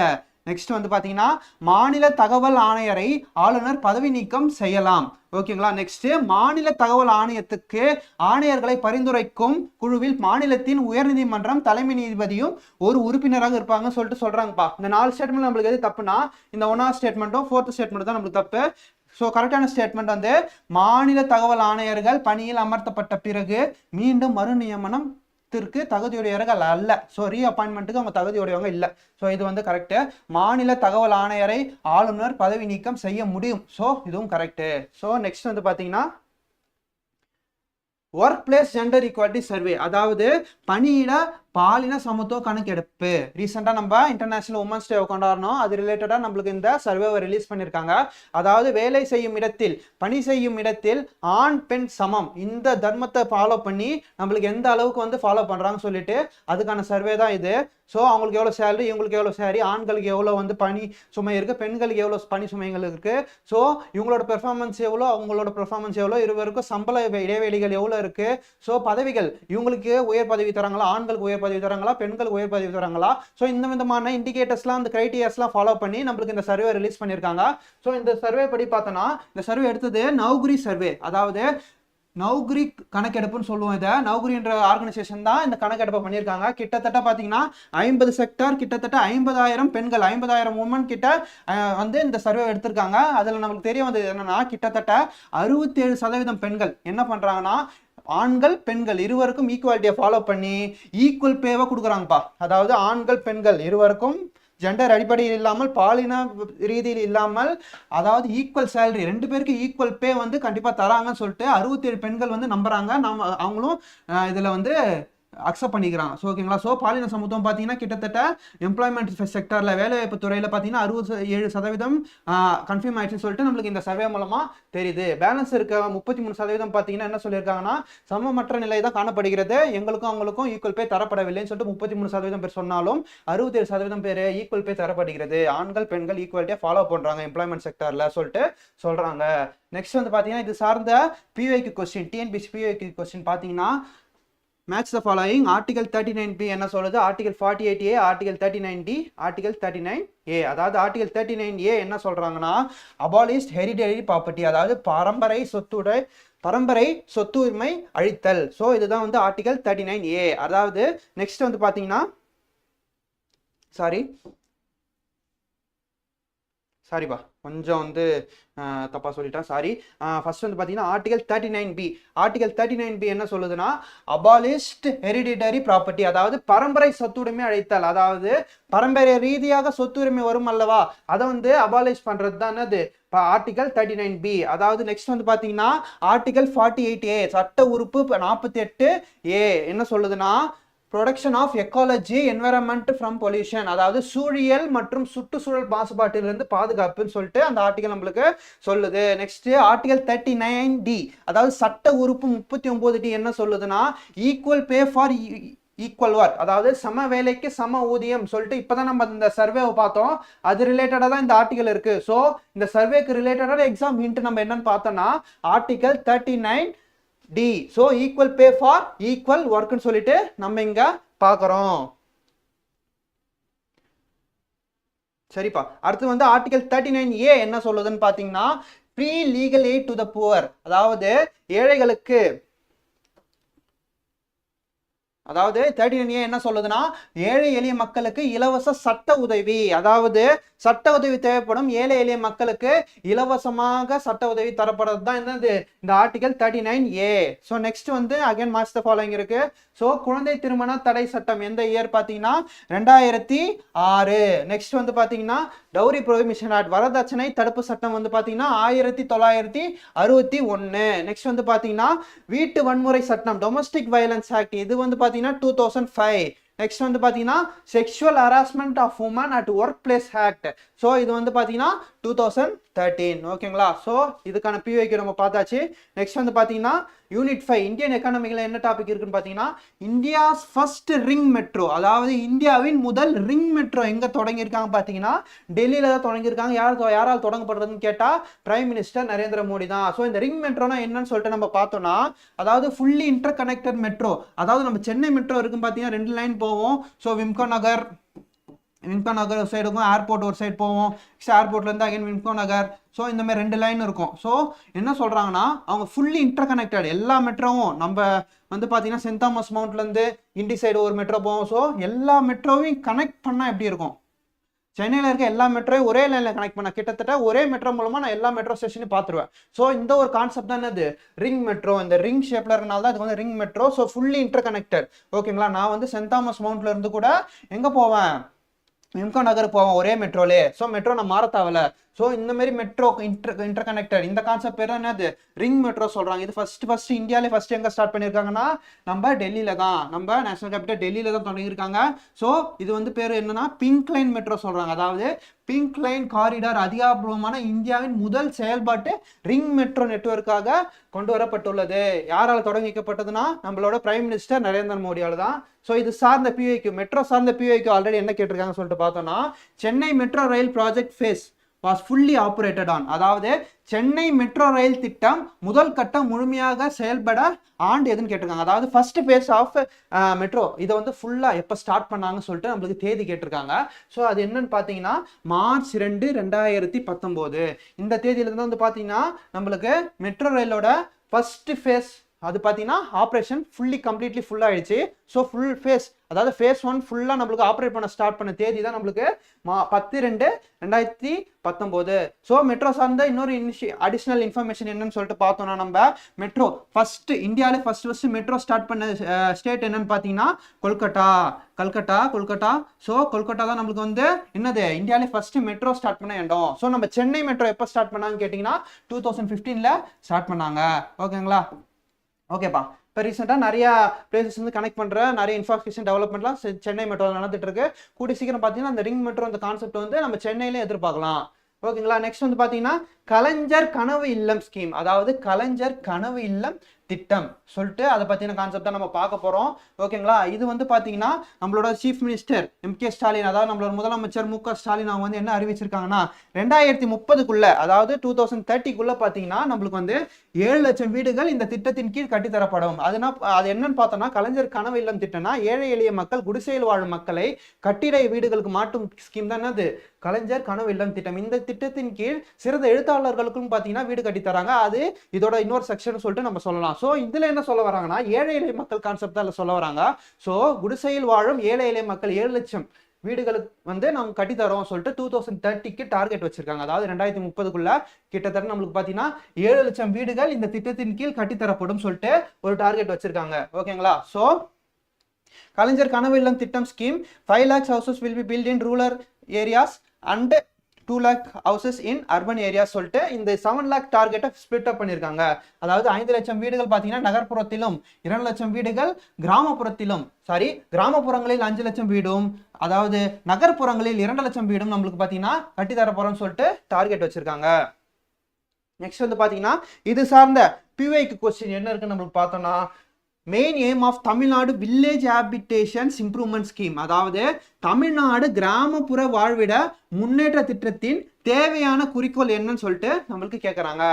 நெக்ஸ்ட் வந்து பாத்தீங்கன்னா மாநில தகவல் ஆணையரை ஆளுநர் பதவி நீக்கம் செய்யலாம். ஓகேங்களா? நெக்ஸ்ட் மாநில தகவல் ஆணையத்துக்கு ஆணையர்களை பரிந்துரைக்கும் குழுவில் மாநிலத்தின் உயர்நீதிமன்றம் தலைமை நீதிபதியும் ஒரு உறுப்பினராக இருப்பாங்க சொல்லிட்டு சொல்றாங்கப்பா. இந்த 4 ஸ்டேட்மெண்ட் நம்மளுக்கு எது தப்புனா இந்த 1வது ஸ்டேட்மெண்ட்டும் 4th ஸ்டேட்மெண்ட் தான் நம்மளுக்கு தப்பு. ஸோ கரெக்டான ஸ்டேட்மெண்ட் வந்து மாநில தகவல் ஆணையர்கள் பணியில் அமர்த்தப்பட்ட பிறகு மீண்டும் மறுநியமனம் தகுதியுடையவர்கள் அல்ல. ஸோ ரீஅப்பாயின்மெண்ட்டுக்கு அவங்க தகுதியுடையவங்க இல்லை. ஸோ இது வந்து கரெக்டு. மாநில தகவல் ஆணையரை ஆளுநர் பதவி நீக்கம் செய்ய முடியும். ஸோ இதுவும் கரெக்டு. ஸோ நெக்ஸ்ட் வந்து பார்த்தீங்கன்னா work place gender equality survey, அதாவது பணியிட பாலின சமத்துவ கணக்கெடுப்பு. ரீசெண்டாக நம்ம இன்டர்நேஷனல் உமன்ஸ் டே கொண்டாடணும். அது ரிலேட்டடாக நம்மளுக்கு இந்த சர்வேவை ரிலீஸ் பண்ணியிருக்காங்க. அதாவது வேலை செய்யும் இடத்தில், பணி செய்யும் இடத்தில் ஆண் பெண் சமம், இந்த தர்மத்தை ஃபாலோ பண்ணி நம்மளுக்கு எந்த அளவுக்கு வந்து ஃபாலோ பண்ணுறாங்கன்னு சொல்லிட்டு அதுக்கான சர்வே தான் இது. ஸோ அவங்களுக்கு எவ்வளோ சேலரி, இவங்களுக்கு எவ்வளோ சேலரி, ஆண்களுக்கு எவ்வளோ வந்து பணி சுமை இருக்குது, பெண்களுக்கு எவ்வளோ பணி சுமைகள் இருக்குது, ஸோ இவங்களோட பெர்ஃபார்மன்ஸ் எவ்வளோ, அவங்களோட பெர்ஃபார்மன்ஸ் எவ்வளோ, இருவருக்கும் சம்பள இடைவெளிகள் எவ்வளோ இருக்குது, ஸோ பதவிகள் இவங்களுக்கு உயர் பதவி தராங்களா, ஆண்களுக்கு உயர் பதவி தராங்களா, பெண்களுக்கு உயர் பதவி தராங்களா, ஸோ இந்த விதமான இண்டிகேட்டர்ஸ்லாம் அந்த கிரைட்டீரியாஸ்லாம் ஃபாலோ பண்ணி நம்மளுக்கு இந்த சர்வே ரிலீஸ் பண்ணியிருக்காங்க. ஸோ இந்த சர்வே படி பார்த்தோன்னா இந்த சர்வே எடுத்தது நௌகுரி சர்வே, அதாவது நௌகுரி கணக்கெடுப்புன்னு சொல்லுவோம். இதை நௌகுரி என்ற ஆர்கனைசேஷன் தான் இந்த கணக்கெடுப்பை பண்ணியிருக்காங்க. கிட்டத்தட்ட பார்த்தீங்கன்னா 50 செக்டார், கிட்டத்தட்ட 50,000 பெண்கள், 50,000 உமன் கிட்ட வந்து இந்த சர்வே எடுத்திருக்காங்க. அதில் நம்மளுக்கு தெரிய வந்தது என்னன்னா கிட்டத்தட்ட 67% பெண்கள் என்ன பண்ணுறாங்கன்னா ஆண்கள் பெண்கள் இருவருக்கும் ஈக்குவாலிட்டியை ஃபாலோ பண்ணி ஈக்குவல் பேவை கொடுக்குறாங்கப்பா. அதாவது ஆண்கள் பெண்கள் இருவருக்கும் ஜெண்டர் அடிப்படையில் இல்லாமல், பாலின ரீதியில் இல்லாமல், அதாவது ஈக்குவல் சேலரி, 2 பேருக்கு ஈக்குவல் பே வந்து கண்டிப்பாக தராங்கன்னு சொல்லிட்டு 67 பெண்கள் வந்து நம்புறாங்க. அவங்களும் இதில் வந்து அக்செப்ட் பண்ணிக்கிறாங்க. ஸோ ஓகேங்களா? ஸோ பாலின சமத்துவம் பார்த்தீங்கன்னா கிட்டத்தட்ட எம்ப்ளாய்மெண்ட் செக்டரில், வேலைவாய்ப்பு துறையில் பார்த்தீங்கன்னா 67% கன்ஃபியூம் ஆயிடுச்சுன்னு சொல்லிட்டு நம்மளுக்கு இந்த சர்வே மூலமாக தெரியுது. பேலன்ஸ் இருக்க 33% பார்த்தீங்கன்னா என்ன சொல்லியிருக்காங்கன்னா சமமற்ற நிலை தான் காணப்படுகிறது, எங்களுக்கும் அவங்களுக்கும் ஈக்குவல் பே தரப்படவில்லைன்னு சொல்லிட்டு 33% பேர் சொன்னாலும் 67% பேர் ஈக்குவல் பே தரப்படுகிறது, ஆண்கள் பெண்கள் ஈக்குவலிட்டியாக ஃபாலோ பண்ணுறாங்க எம்ப்ளாய்மெண்ட் செக்டரில் சொல்லிட்டு சொல்கிறாங்க. நெக்ஸ்ட் வந்து பார்த்தீங்கன்னா இது சார்ந்த பிஒய்க்கு கொஸ்டின், டிஎன்பிஎஸ்சி பிஒய்க்கு கொஸ்டின் பார்த்தீங்கன்னா match the following. Article 39B என்ன சொல்லுது, article 48A, article 39D, article 39A. அதாவது ஆர்டிகல் 39A என்ன சொல்றாங்கன்னா அபாலிஸ்ட் ஹெரிடரி ப்ராப்பர்ட்டி, அதாவது பரம்பரை சொத்துரிமை அழித்தல். ஸோ இதுதான் வந்து ஆர்டிகல் 39A. அதாவது நெக்ஸ்ட் வந்து பார்த்தீங்கன்னா சாரிப்பா கொஞ்சம் வந்து தப்பாக சொல்லிட்டேன், சாரி. ஃபர்ஸ்ட் வந்து பார்த்தீங்கன்னா ஆர்டிகல் 39B. ஆர்டிகல் 39B என்ன சொல்லுதுன்னா அபாலிஸ்ட் ஹெரிடிட்டரி ப்ராப்பர்ட்டி, அதாவது பரம்பரை சொத்துரிமை அழைத்தல், அதாவது பரம்பரை ரீதியாக சொத்துரிமை வரும் அல்லவா, அதை வந்து அபாலிஷ் பண்ணுறது தான் என்னது ஆர்டிகல் 39B. அதாவது நெக்ஸ்ட் வந்து பார்த்தீங்கன்னா ஆர்டிகல் 48A, சட்ட உறுப்பு 48A என்ன சொல்லுதுன்னா protection of ecology environment from pollution, அதாவது சூழியல் மற்றும் சுற்றுச்சூழல் மாசுபாட்டிலிருந்து பாதுகாப்புன்னு சொல்லிட்டு அந்த ஆர்டிகல் நம்மளுக்கு சொல்லுது. நெக்ஸ்ட் ஆர்டிகல் 39D, அதாவது சட்ட உறுப்பு 39D என்ன சொல்லுதுன்னா equal pay for equal work, அதாவது சம வேலைக்கு சம ஊதியம் சொல்லிட்டு இப்போதான் நம்ம இந்த சர்வேவை பார்த்தோம், அது ரிலேட்டடாக தான் இந்த ஆர்டிகல் இருக்கு. ஸோ இந்த சர்வேக்கு ரிலேட்டடான எக்ஸாம் ஹிண்ட் நம்ம என்னன்னு பார்த்தோம்னா article 39D. So equal pay for equal ஒர்க்னு சொல்லிட்டு நம்ம இங்க பார்க்குறோம். சரிப்பா, அடுத்து வந்து ஆர்டிகல் 39A என்ன சொல்லுதுன்னு பார்த்தீங்கன்னா free legal eight to the poor, அதாவது ஏழைகளுக்கு, அதாவது 39A என்ன சொல்லுதுன்னா ஏழை எளிய மக்களுக்கு இலவச சட்ட உதவி, அதாவது சட்ட உதவி தேவைப்படும் ஏழை எளிய மக்களுக்கு இலவசமாக சட்ட உதவி தரப்படுறது தான் என்னது இந்த ஆர்டிகல் 39A. ஸோ நெக்ஸ்ட் வந்து அகைன் மார்ச் த ஃபாலோயிங் இருக்கு. ஸோ குழந்தை திருமண தடை சட்டம் எந்த இயர் பார்த்தீங்கன்னா 2006. நெக்ஸ்ட் வந்து பார்த்தீங்கன்னா டவுரி ப்ரொஹிபிஷன் ஆக்ட், வரதட்சணை தடுப்பு சட்டம் வந்து பார்த்தீங்கன்னா 1961. நெக்ஸ்ட் வந்து பார்த்தீங்கன்னா வீட்டு வன்முறை சட்டம், டொமஸ்டிக் வயலன்ஸ் ஆக்ட், இது வந்து பார்த்தீங்கன்னா 2005. நெக்ஸ்ட் வந்து பார்த்தீங்கன்னா sexual harassment of women at work place act. So இது வந்து பார்த்தீங்கன்னா 2013. ஓகேங்களா. ஸோ இதுக்கான பிவைக்கு நம்ம பார்த்தாச்சு. நெக்ஸ்ட் வந்து பார்த்தீங்கன்னா யூனிட் 5 இந்தியன் எக்கானமியில் என்ன டாபிக் இருக்குன்னு பார்த்தீங்கன்னா இந்தியாஸ் ஃபர்ஸ்ட் ரிங் மெட்ரோ, அதாவது இந்தியாவின் முதல் ரிங் மெட்ரோ எங்கே தொடங்கியிருக்காங்க பார்த்தீங்கன்னா டெல்லியில் தான் தொடங்கியிருக்காங்க. யாரால் தொடங்கப்படுறதுன்னு கேட்டால் பிரைம் மினிஸ்டர் நரேந்திர மோடி தான். ஸோ இந்த ரிங் மெட்ரோனா என்னன்னு சொல்லிட்டு நம்ம பார்த்தோம்னா அதாவது ஃபுல்லி இன்டர் கனெக்டட் மெட்ரோ. அதாவது நம்ம சென்னை மெட்ரோ இருக்குன்னு பார்த்தீங்கன்னா 2 லைன் போவோம். ஸோ விம்கோ நகர் ஒரு சைடு இருக்கும், ஏர்போர்ட் ஒரு சைடு போவோம், ஏர்போர்ட்லேருந்து அகைன் விம்கோ நகர். ஸோ இந்த மாதிரி 2 லைன் இருக்கும். ஸோ என்ன சொல்கிறாங்கன்னா அவங்க ஃபுல்லி இன்டர் கனெக்டட் எல்லா மெட்ரோவும். நம்ம வந்து பார்த்தீங்கன்னா சென்ட் தாமஸ் மவுண்ட்லேருந்து இண்டி சைடு ஒரு மெட்ரோ போவோம். ஸோ எல்லா மெட்ரோவையும் கனெக்ட் பண்ணால் எப்படி இருக்கும், சென்னையில் இருக்க எல்லா மெட்ரோயும் ஒரே லைனில் கனெக்ட் பண்ண கிட்டத்தட்ட ஒரே மெட்ரோ மூலமாக நான் எல்லா மெட்ரோ ஸ்டேஷனையும் பார்த்துருவேன். ஸோ இந்த ஒரு கான்செப்ட் தான் என்னது ரிங் மெட்ரோ. இந்த ரிங் ஷேப்பில் இருக்கனால தான் இதுக்கு வந்து ring metro. So fully inter connected. ஓகேங்களா. நான் வந்து சென்ட் தாமஸ் மவுண்ட்ல இருந்து கூட எங்கே போவேன், விம்கோ நகருக்கு போவோம் ஒரே மெட்ரோலே. ஸோ மெட்ரோ நான் மாற தேவையில்ல. ஸோ இந்த மாதிரி மெட்ரோ இன்டர் கனெக்டட் இந்த கான்செப்ட் பேர் என்னது ரிங் மெட்ரோ சொல்றாங்க. இது ஃபர்ஸ்ட் இந்தியாவிலே ஃபர்ஸ்ட் எங்க ஸ்டார்ட் பண்ணியிருக்காங்கன்னா நம்ம டெல்லியில தான், நம்ம நேஷனல் கேபிட்டல் டெல்லியில தான் தொடங்கியிருக்காங்க. ஸோ இது வந்து பேர் என்னன்னா பிங்க் லைன் மெட்ரோ சொல்றாங்க. அதாவது பிங்க் லைன் காரிடார் அதிகாரப்பூர்வமான இந்தியாவின் முதல் செயல்பாட்டு ரிங் மெட்ரோ நெட்வொர்க்காக கொண்டு வரப்பட்டுள்ளது. யாரால் தொடங்கிக்கப்பட்டதுன்னா நம்மளோட பிரைம் மினிஸ்டர் நரேந்திர மோடியால் தான். ஸோ இது சார்ந்த பிஐக்கு மெட்ரோ சார்ந்த பிஐக்கு ஆல்ரெடி என்ன கேட்டிருக்காங்க சொல்லிட்டு பார்த்தோம்னா Chennai metro rail project phase was fully operated on. அதாவது சென்னை மெட்ரோ ரயில் திட்டம் முதல் கட்டம் முழுமையாக செயல்பட ஆண்டு எதுன்னு கேட்டிருக்காங்க. அதாவது ஃபர்ஸ்ட் ஃபேஸ் ஆஃப் மெட்ரோ இதை வந்து ஃபுல்லாக எப்போ ஸ்டார்ட் பண்ணாங்கன்னு சொல்லிட்டு நம்மளுக்கு தேதி கேட்டிருக்காங்க. ஸோ அது என்னன்னு பார்த்தீங்கன்னா March 2, 2019 இந்த தேதியிலேருந்து வந்து பார்த்தீங்கன்னா நம்மளுக்கு மெட்ரோ ரயிலோட ஃபர்ஸ்ட் ஃபேஸ் அது பார்த்தீங்கன்னா ஆப்ரேஷன் கம்ப்ளீட்லி ஃபுல்லாக ஆயிடுச்சு. ஸோ ஃபுல் ஃபேஸ் அதாவது ஃபேஸ் 1 ஃபுல்லாக நம்மளுக்கு ஆப்ரேட் பண்ண ஸ்டார்ட் பண்ண தேதி தான் நம்மளுக்கு 10/2/2019. ஸோ மெட்ரோ சார்ந்த இன்னொரு அடிஷ்னல் இன்ஃபர்மேஷன் என்னன்னு சொல்லிட்டு பார்த்தோம்னா நம்ம மெட்ரோ ஃபர்ஸ்ட் இந்தியாவிலே ஃபர்ஸ்ட் மெட்ரோ ஸ்டார்ட் பண்ண ஸ்டேட் என்னன்னு பார்த்தீங்கன்னா கொல்கட்டா. ஸோ கொல்கட்டா தான் நம்மளுக்கு வந்து என்னது இந்தியாவிலே ஃபர்ஸ்ட் மெட்ரோ ஸ்டார்ட் பண்ண இடம். ஸோ நம்ம சென்னை மெட்ரோ எப்போ ஸ்டார்ட் பண்ணாங்கன்னு கேட்டிங்கன்னா 2015 ஸ்டார்ட் பண்ணாங்க. ஓகேங்களா. ஓகேப்பா. இப்போ ரீசெண்டாக நிறைய பிளேசஸ் வந்து கனெக்ட் பண்ணுற நிறைய இன்ஃப்ராஸ்ட்ரக்சர் டெவலப்மெண்ட்லாம் சென்னை மெட்ரோ நடந்துட்டு இருக்கு. கூடி சீக்கிரம் பார்த்தீங்கன்னா அந்த ரிங் மெட்ரோ அந்த கான்செப்ட் வந்து நம்ம சென்னையிலே எதிர்பார்க்கலாம். ஓகேங்களா. நெக்ஸ்ட் வந்து பார்த்தீங்கன்னா கலைஞர் கனவு இல்லம் ஸ்கீம், அதாவது கலைஞர் கனவு இல்லம் திட்டம் சொல்லிட்டு அதை பற்றின கான்செப்ட் தான் நம்ம பார்க்க போகிறோம். ஓகேங்களா. இது வந்து பார்த்தீங்கன்னா நம்மளோட சீஃப் மினிஸ்டர் M.K. ஸ்டாலின், அதாவது நம்மளோட முதலமைச்சர் M.K. ஸ்டாலின் அவங்க வந்து என்ன அறிவிச்சிருக்காங்கன்னா 2030 அதாவது 2030 பார்த்தீங்கன்னா நம்மளுக்கு வந்து 7 லட்சம் வீடுகள் இந்த திட்டத்தின் கீழ் கட்டித்தரப்படும். அது என்னன்னு பார்த்தோம்னா கலைஞர் கனவு இல்லம் திட்டம்னா ஏழை எளிய மக்கள் குடிசையில் வாழும் மக்களை கட்டிட வீடுகளுக்கு மாட்டும் ஸ்கீம் தான் அது கலைஞர் கனவு இல்லம் திட்டம். இந்த திட்டத்தின் கீழ் சிறந்த எழுத்தாளர்களுக்கும் பார்த்தீங்கன்னா வீடு கட்டி தராங்க. அது இதோட இன்னொரு செக்ஷன் சொல்லிட்டு நம்ம சொல்லலாம். ஸோ இதுல என்ன சொல்ல வராங்கன்னா ஏழை எளிய மக்கள் கான்செப்ட் தான் சொல்ல வராங்க. ஸோ குடிசையில் வாழும் ஏழை எளிய மக்கள் 7 லட்சம் வீடுகளுக்கு வந்து நம்ம கட்டித்தரோம் சொல்லிட்டு 2030 டார்கெட் வச்சிருக்காங்க. அதாவது 2030 கிட்டத்தட்ட நம்மளுக்கு பார்த்தீங்கன்னா 7 லட்சம் வீடுகள் இந்த திட்டத்தின் கீழ் கட்டித்தரப்படும் சொல்லிட்டு ஒரு டார்கெட் வச்சிருக்காங்க. ஓகேங்களா. ஸோ கலைஞர் கனவு இல்லம் திட்டம் scheme 5 lakhs houses will be built in rural areas and 2 lakh houses in urban areas சொல்லிட்டு இந்த 7 lakh டார்கெட்டை ஸ்பிளிட் அப் பண்ணியிருக்காங்க. அதாவது 5 லட்சம் வீடுகள் பார்த்தீங்கன்னா நகர்ப்புறத்திலும் 2 லட்சம் வீடுகள் கிராமப்புறங்களில் 5 லட்சம் வீடும், அதாவது நகர்ப்புறங்களில் 2 லட்சம் வீடும் நம்மளுக்கு பார்த்தீங்கன்னா கட்டித்தர போறோம்னு சொல்லிட்டு டார்கெட் வச்சிருக்காங்க. நெக்ஸ்ட் வந்து பார்த்தீங்கன்னா இது சார்ந்த பிவைக்கு கொஸ்டின் என்ன இருக்குன்னு நம்மளுக்கு பார்த்தோம்னா main aim of Tamil Nadu village habitations improvement scheme, அதாவது தமிழ்நாடு கிராமப்புற வாழ்விட முன்னேற்ற திட்டத்தின் தேவையான குறிக்கோள் என்னன்னு சொல்லிட்டு நம்மளுக்கு கேட்குறாங்க.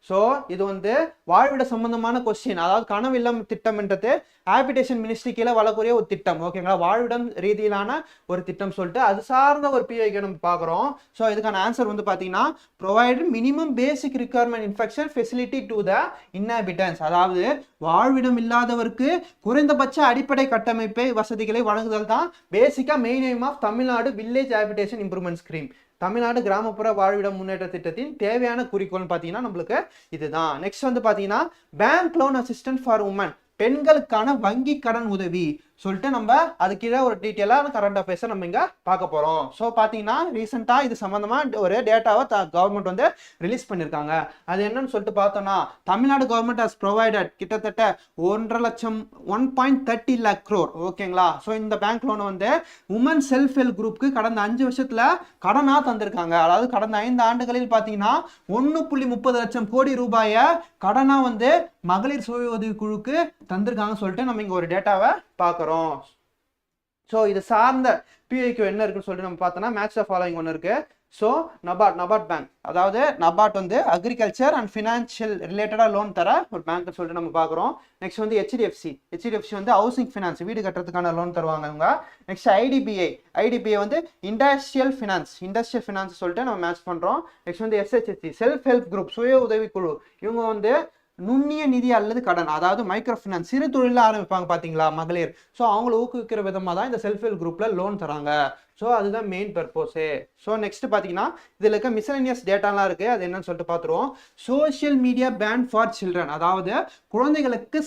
ஸோ இது வந்து வாழ்விட சம்பந்தமான கொஸ்டின், அதாவது கனவு இல்லம் திட்டம்ன்றது ஹேபிடேஷன் மினிஸ்ட்ரி கீழே வளரக்கூடிய ஒரு திட்டம். ஓகேங்களா. வாழ்விடம் ரீதியிலான ஒரு திட்டம் சொல்லிட்டு அது சார்ந்த ஒரு பிஐக்கு நம்ம பார்க்குறோம். ஸோ இதுக்கான ஆன்சர் வந்து பார்த்தீங்கன்னா provide minimum basic requirement infection facility to the inhabitants, அதாவது வாழ்விடம் இல்லாதவருக்கு குறைந்தபட்ச அடிப்படை கட்டமைப்பை வசதிகளை வழங்குதல் தான் பேசிக்காக main aim of Tamil Nadu village habitation improvement scheme. Tamil Nadu கிராமப்புற வாழ்விடம் முன்னேற்ற திட்டத்தின் தேவையான குறிக்கோள்னு பார்த்தீங்கன்னா நம்மளுக்கு இதுதான். நெக்ஸ்ட் வந்து பார்த்தீங்கன்னா bank loan assistant for women, பெண்களுக்கான வங்கி கடன் உதவி. சொல்லிட்டு நம்ம அது கீழே ஒரு டீட்டெயிலாக கரண்ட் அஃபேர்ஸை நம்ம இங்கே பார்க்க போகிறோம். ஸோ பார்த்தீங்கன்னா ரீசெண்டாக இது சம்மந்தமாக ஒரு டேட்டாவை கவர்மெண்ட் வந்து ரிலீஸ் பண்ணியிருக்காங்க. அது என்னன்னு சொல்லிட்டு பார்த்தோம்னா, தமிழ்நாடு கவர்மெண்ட் ஹஸ் ப்ரொவைடட் கிட்டத்தட்ட 1.5 லட்சம் 1.30 lakh crore. ஓகேங்களா? ஸோ இந்த பேங்க் லோனை வந்து உமன் செல்ஃப் ஹெல்ப் குரூப்புக்கு கடந்த 5 வருஷத்துல கடனாக தந்திருக்காங்க. அதாவது கடந்த 5 ஆண்டுகளில் பார்த்தீங்கன்னா 1.30 லட்சம் கோடி ரூபாயை கடனா வந்து மகளிர் சுய உதவி குழுக்கு தந்திருக்காங்க சொல்லிட்டு நம்ம இங்க ஒரு டேட்டாவை பார்க்குறோம். ஸோ இது சார்ந்த பிஐக்கு என்ன இருக்குன்னு சொல்லிட்டு நம்ம பார்த்தோம்னா, மேட்ச் ஆஃப் ஃபாலோயிங் ஒன்று இருக்கு. ஸோ நபார்ட் பேங்க், அதாவது நபார்ட் வந்து அக்ரிகல்ச்சர் அண்ட் ஃபினான்ஷியல் ரிலேட்டடாக லோன் தர ஒரு பேங்க் சொல்லிட்டு நம்ம பார்க்குறோம். நெக்ஸ்ட் வந்து ஹெச்டிஎஃப்சி வந்து ஹவுசிங் ஃபினான்ஸ், வீடு கட்டுறதுக்கான லோன் தருவாங்க இவங்க. நெக்ஸ்ட் ஐடிபிஐ வந்து இண்டஸ்ட்ரியல் ஃபினான்ஸ் சொல்லிட்டு நம்ம மேட்ச் பண்ணுறோம். நெக்ஸ்ட் வந்து எஸ்ஹெச்எஸ்சி செல்ஃப் ஹெல்ப் குரூப், சுய உதவி குழு, இவங்க வந்து நுண்ணிய நிதி அல்லது கடன், அதாவது மைக்ரோ ஃபினான்ஸ், சிறு தொழில ஆரம்பிப்பாங்க பார்த்தீங்களா மகளிர். ஸோ அவங்கள ஊக்குவிக்கிற விதமாக தான் இந்த செல்ஃப் ஹெல்ப் குரூப்ல லோன் தராங்க. ஸோ அதுதான் மெயின் பர்பஸே. ஸோ நெக்ஸ்ட் பார்த்தீங்கன்னா இதில் இருக்க மிஸ்சலேனியஸ் டேட்டாலாம் இருக்குது, அது என்னன்னு சொல்லிட்டு பார்த்துருவோம். Social media ban for children, அதாவது குழந்தைகளுக்கு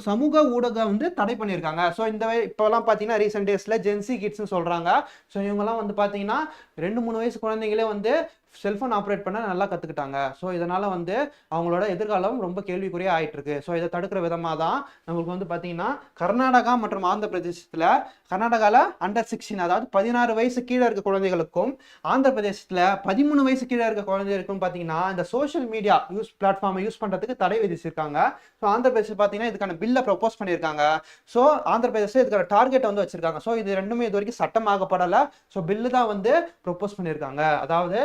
சமூக ஊடகம் வந்து தடை பண்ணியிருக்காங்க. ஸோ இந்த இப்போலாம் பார்த்தீங்கன்னா ரீசெண்ட் டேஸில் ஜென்சி கிட்ஸ்னு சொல்கிறாங்க. ஸோ இவங்கெல்லாம் வந்து பார்த்தீங்கன்னா 2-3 வயசு குழந்தைங்களே வந்து செல்ஃபோன் ஆப்ரேட் பண்ண நல்லா கற்றுக்கிட்டாங்க. ஸோ இதனால் வந்து அவங்களோட எதிர்காலம் ரொம்ப கேள்விக்குறியாக ஆகிட்டு இருக்கு. ஸோ இதை தடுக்கிற விதமாக தான் நம்மளுக்கு வந்து பார்த்தீங்கன்னா கர்நாடகா மற்றும் ஆந்திர பிரதேசத்தில், கர்நாடகாவில் அண்டர் 16 அதாவது 16 வயசு கீழே இருக்க குழந்தைகளுக்கும், ஆந்திர பிரதேசத்தில் 13 வயசு கீழே இருக்க குழந்தைகளுக்கும் பார்த்தீங்கன்னா இந்த சோஷியல் மீடியா பிளாட்ஃபார்மை யூஸ் பண்ணுறதுக்கு தடை விதிச்சிருக்காங்க. ஸோ ஆந்திர பிரதேசம் பார்த்தீங்கன்னா இதுக்கான பில்லை ப்ரொபோஸ் பண்ணியிருக்காங்க. ஸோ ஆந்திர பிரதேசம் இதுக்கான டார்கெட்டை வந்து வச்சிருக்காங்க. ஸோ இது ரெண்டுமே இது வரைக்கும் சட்டமாகப்படலை. ஸோ பில்லு தான் வந்து ப்ரொபோஸ் பண்ணியிருக்காங்க. அதாவது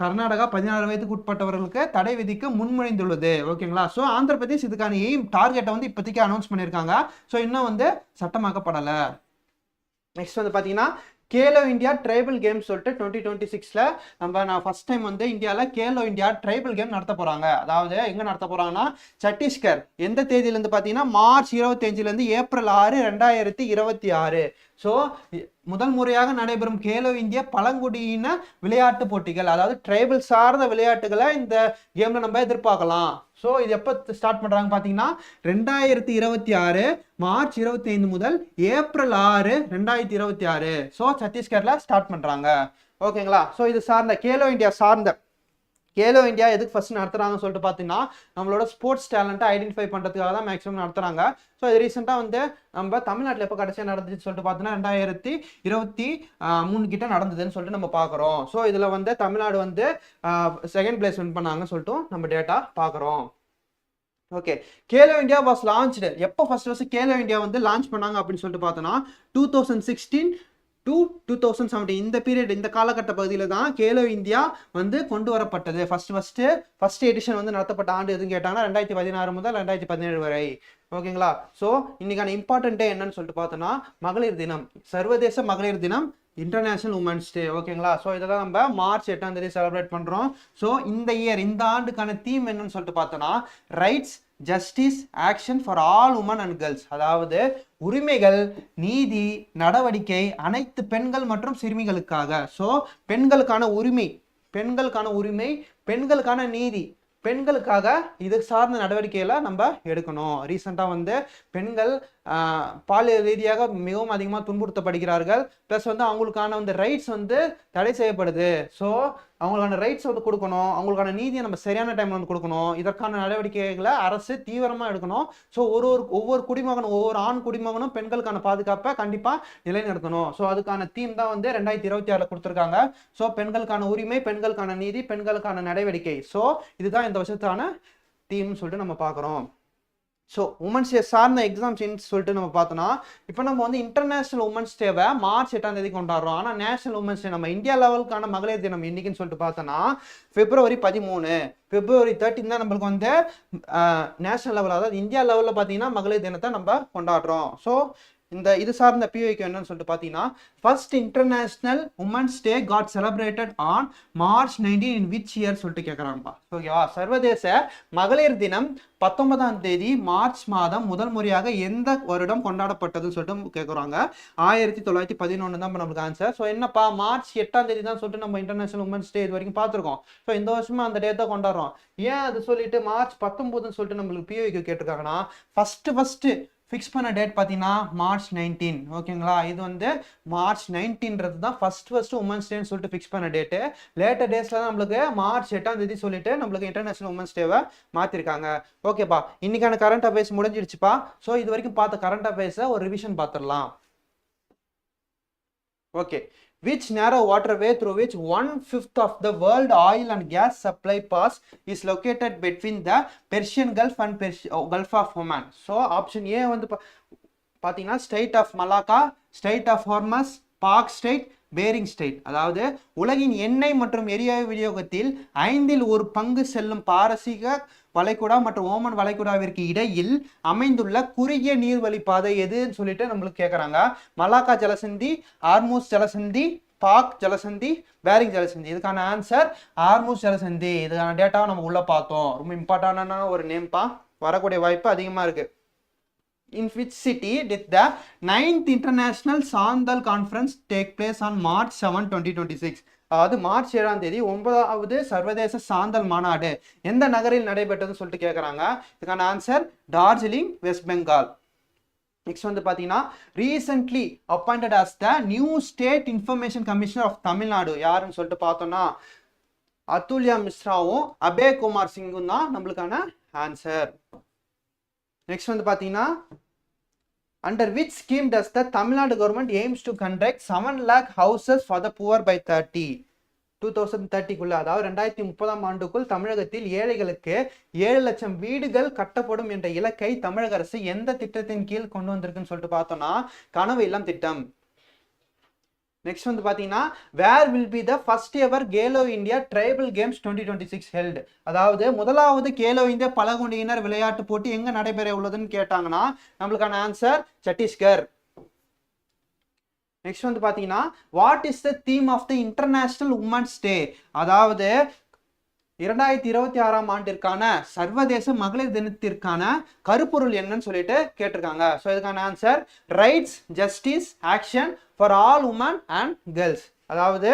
கர்நாடகா 16 வயதுக்கு உட்பட்டவர்களுக்கு தடை விதிக்க முன்மொழிந்துள்ளது. ஓகேங்களா? ஸோ ஆந்திர பிரதேஷ் இதுக்கான டார்கெட்டை வந்து இப்போதைக்கு அனௌன்ஸ் பண்ணியிருக்காங்க. ஸோ இன்னும் வந்து சட்டமாக்கப்படலை. நெக்ஸ்ட் வந்து பார்த்தீங்கன்னா கேலோ இந்தியா ட்ரைபல் கேம் சொல்லிட்டு 2026ல நான் ஃபர்ஸ்ட் டைம் வந்து இந்தியாவில் கேலோ இந்தியா ட்ரைபல் கேம் நடத்த போகிறாங்க. அதாவது எங்கே நடத்த போகிறாங்கன்னா சத்தீஸ்கர். எந்த தேதியிலேருந்து பார்த்தீங்கன்னா மார்ச் 25லேருந்து ஏப்ரல் 6, 2026. ஸோ முதல் முறையாக நடைபெறும் கேலோ இந்தியா பழங்குடியின விளையாட்டு போட்டிகள், அதாவது ட்ரைபல் சார்ந்த விளையாட்டுகளை இந்த கேமில் நம்ம எதிர்பார்க்கலாம். ஸோ இது எப்போ ஸ்டார்ட் பண்ணுறாங்க பார்த்தீங்கன்னா 2026 மார்ச் 25 முதல் ஏப்ரல் 6, 2026. ஸோ சத்தீஸ்கரில் ஸ்டார்ட் பண்ணுறாங்க. ஓகேங்களா? ஸோ இது சார்ந்த கேலோ இந்தியா எதுக்கு ஃபர்ஸ்ட் நடத்துறாங்கன்னு சொல்லிட்டு பார்த்தீங்கன்னா நம்மளோட ஸ்போர்ட்ஸ் டேலண்ட்டை ஐடென்டிஃபை பண்ணுறதுக்காக தான் மேக்ஸிமம் நடத்துறாங்க. ஸோ இது ரீசெண்டாக வந்து நம்ம தமிழ்நாட்டில் எப்போ கடைசியாக நடந்துச்சுன்னு சொல்லிட்டு பார்த்தீங்கன்னா 2023 கிட்ட நடந்ததுன்னு சொல்லிட்டு நம்ம பார்க்குறோம். ஸோ இதில் வந்து தமிழ்நாடு வந்து செகண்ட் பிளேஸ் வின் பண்ணாங்கன்னு சொல்லிட்டு நம்ம டேட்டா பார்க்குறோம். Okay, Khelo India was launched. எப்போ ஃபர்ஸ்ட் கேலோ இந்தியா வந்து லான்ச் பண்ணாங்க அப்படின்னு சொல்லிட்டு பார்த்தோன்னா 2016 to 2017 இந்த பீரியட், இந்த காலகட்ட பகுதியில் தான் கேலோ இந்தியா வந்து கொண்டு வரப்பட்டது. ஃபர்ஸ்ட் எடிஷன் வந்து நடத்தப்பட்ட ஆண்டு எதுன்னு கேட்டாங்கன்னா 2016 முதல் 2017 வரை. ஓகேங்களா? ஸோ இன்னைக்கான இம்பார்ட்டன்ட் டே என்னன்னு சொல்லிட்டு பார்த்தோன்னா மகளிர் தினம், சர்வதேச மகளிர் தினம், இன்டர்நேஷனல் உமன்ஸ் டே. ஓகேங்களா? ஸோ இதை தான் நம்ம மார்ச் 8 செலிப்ரேட் பண்ணுறோம். ஸோ இந்த ஆண்டுக்கான தீம் என்னன்னு சொல்லிட்டு பார்த்தோன்னா rights, justice, action for all women and girls, அதாவது உரிமைகள், நீதி, நடவடிக்கை அனைத்து பெண்கள் மற்றும் சிறுமிகளுக்காக. ஸோ பெண்களுக்கான உரிமை, பெண்களுக்கான நீதி, பெண்களுக்காக இது சார்ந்த நடவடிக்கைகளை நம்ம எடுக்கணும். ரீசெண்டாக வந்து பெண்கள் பாலியல் ரீதியாக மிகவும் அதிகமாக துன்புறுத்தப்படுகிறார்கள். ப்ளஸ் வந்து அவங்களுக்கான வந்து ரைட்ஸ் வந்து தடை செய்யப்படுது. ஸோ அவங்களுக்கான ரைட்ஸ் வந்து கொடுக்கணும், அவங்களுக்கான நீதியை நம்ம சரியான டைமில் வந்து கொடுக்கணும். இதற்கான நடவடிக்கைகளை அரசு தீவிரமாக எடுக்கணும். ஸோ ஒவ்வொரு குடிமகனும், ஒவ்வொரு ஆண் குடிமகனும் பெண்களுக்கான பாதுகாப்பை கண்டிப்பாக நிலைநிறுத்தணும். ஸோ அதுக்கான தீம் தான் வந்து 2026 கொடுத்துருக்காங்க. ஸோ பெண்களுக்கான உரிமை, பெண்களுக்கான நீதி, பெண்களுக்கான நடவடிக்கை. ஸோ இதுதான் இந்த வருஷத்தான தீம்னு சொல்லிட்டு நம்ம பார்க்குறோம். ஸோ உமன்ஸ் டே சார்ந்த எக்ஸாம்ஸ் சொல்லிட்டு நம்ம பார்த்தோன்னா இப்போ நம்ம வந்து இன்டர்நேஷனல் உமன்ஸ் டேவை மார்ச் 8 கொண்டாடுறோம். ஆனால் நேஷனல் உமன்ஸ் டே நம்ம இந்தியா லெவலுக்கான மகளிர் தினம் இன்னைக்குன்னு சொல்லிட்டு பார்த்தோன்னா February 13, February 13 தான் நம்மளுக்கு வந்து நேஷனல் லெவல், அதாவது இந்தியா லெவலில் பார்த்தீங்கன்னா மகளிர் தினத்தை நம்ம கொண்டாடுறோம். ஸோ இது சார்ந்த பிஓக்கு என்னன்னு சொல்லிட்டு பார்த்தீங்கன்னா first international women's day got celebrated on March 19 in which year சொல்லிட்டு கேட்குறாங்கப்பா. ஓகேவா? சர்வதேச மகளிர் தினம் 19ஆம் தேதி மார்ச் மாதம் முதல் முறையாக எந்த வருடம் கொண்டாடப்பட்டதுன்னு சொல்லிட்டு கேட்குறாங்க. 1911 தான் நம்மளுக்கு ஆன்சர். ஸோ என்னப்பா March 8 தான் சொல்லிட்டு நம்ம இன்டர்நேஷனல் உமன்ஸ் டே இது வரைக்கும் பார்த்துருக்கோம். ஸோ இந்த வருஷமா அந்த டே தான் கொண்டாடுறோம். ஏன் அது சொல்லிட்டு March 19 சொல்லிட்டு நம்மளுக்கு பிஓக்கு கேட்டிருக்காங்கன்னா ஃபர்ஸ்ட் ஃபிக்ஸ் பண்ண டேட் பார்த்தீங்கன்னா மார்ச் 19. ஓகேங்களா, இது வந்து மார்ச் 19ன்றது தான் ஃபர்ஸ்ட் உமன்ஸ் டேன்னு சொல்லிட்டு ஃபிக்ஸ் பண்ண டேட்டு. லேட்டர் டேஸில் தான் நம்மளுக்கு மார்ச் 8ஆம் தேதி சொல்லிட்டு நம்மளுக்கு இன்டர்நேஷனல் உமன்ஸ் டேவை மாற்றிருக்காங்க. ஓகேப்பா, இன்னைக்கான கரண்ட் அஃபேர்ஸ் முடிஞ்சிடுச்சுப்பா. ஸோ இது வரைக்கும் பார்த்த கரண்ட் அஃபேர்ஸை ஒரு ரிவிஷன் பார்த்துடலாம். Okay, which narrow waterway through which 1/5 of the world oil and gas supply pass is located between the Persian Gulf and Gulf of Oman. So option A வந்து பார்த்தீங்கன்னா strait of Malacca, strait of Hormuz, Palk strait, Bering strait. அதாவது உலகின் எண்ணெய் மற்றும் எரிவாயு விநியோகத்தில் 1/5 செல்லும் பாரசீக வளைகுடா மற்றும் ஓமன் வளைகுடாவிற்கு இடையில் அமைந்துள்ள குறுகிய நீர்வழி பாதை எதுன்னு சொல்லிட்டு நம்மளுக்கு கேட்குறாங்க. மலாக்கா ஜலசந்தி, ஆர்மூஸ் ஜலசந்தி, பாக் ஜலசந்தி, பேரிங் ஜலசந்தி. இதுக்கான ஆன்சர் ஆர்மூஸ் ஜலசந்தி. இதுக்கான டேட்டாவை நம்ம உள்ள பார்த்தோம். ரொம்ப இம்பார்ட்டன்டான ஒரு நேம்பா, வரக்கூடிய வாய்ப்பு அதிகமாக இருக்கு. In which city did the 9th International Sandal Conference take place on March 7, 2026? அதாவது மார்ச் 7ஆம் தேதி 9வது சர்வதேச சாந்தல் மாநாடு எந்த நகரில் நடைபெற்றதுன்னு சொல்லிட்டு கேட்குறாங்க. இதுக்கான answer Darjeeling, west Bengal. Next வந்து பார்த்தீங்கன்னா recently appointed as the new state information commissioner of Tamil Nadu யாருன்னு சொல்லிட்டு பார்த்தோம்னா அதுல்யா மிஸ்ராவும் அபே குமார் சிங்கும் தான் நம்மளுக்கான ஆன்சர். நெக்ஸ்ட் வந்து பார்த்தீங்கன்னா under which scheme does the Tamil Nadu government aims to construct 7 lakh houses for the poor by 2030 அதாவது 2030ஆம் ஆண்டுக்குள் தமிழகத்தில் ஏழைகளுக்கு 7 லட்சம் வீடுகள் கட்டப்படும் என்ற இலக்கை தமிழக அரசு எந்த திட்டத்தின் கீழ் கொண்டு வந்திருக்குன்னு சொல்லிட்டு பார்த்தோம்னா கனவு இல்லம் திட்டம். நெக்ஸ்ட் வந்து பார்த்தீங்கன்னா where will be the first ever Khelo India tribal games 2026 held. அதாவது முதலாவது கேலோ இந்தியா பழங்குடியினர் விளையாட்டு போட்டி எங்க நடைபெற உள்ளதுன்னு கேட்டாங்கன்னா நம்மளுக்கான ஆன்சர் சத்தீஸ்கர். நெக்ஸ்ட் வந்து பார்த்தீங்கன்னா what is the theme of the international women's day? அதாவது 2026ஆம் ஆண்டிற்கான சர்வதேச மகளிர் தினத்திற்கான கருப்பொருள் என்னன்னு சொல்லிட்டு கேட்டிருக்காங்க. ஸோ இதுக்கான answer rights, justice, action for all women and girls. அதாவது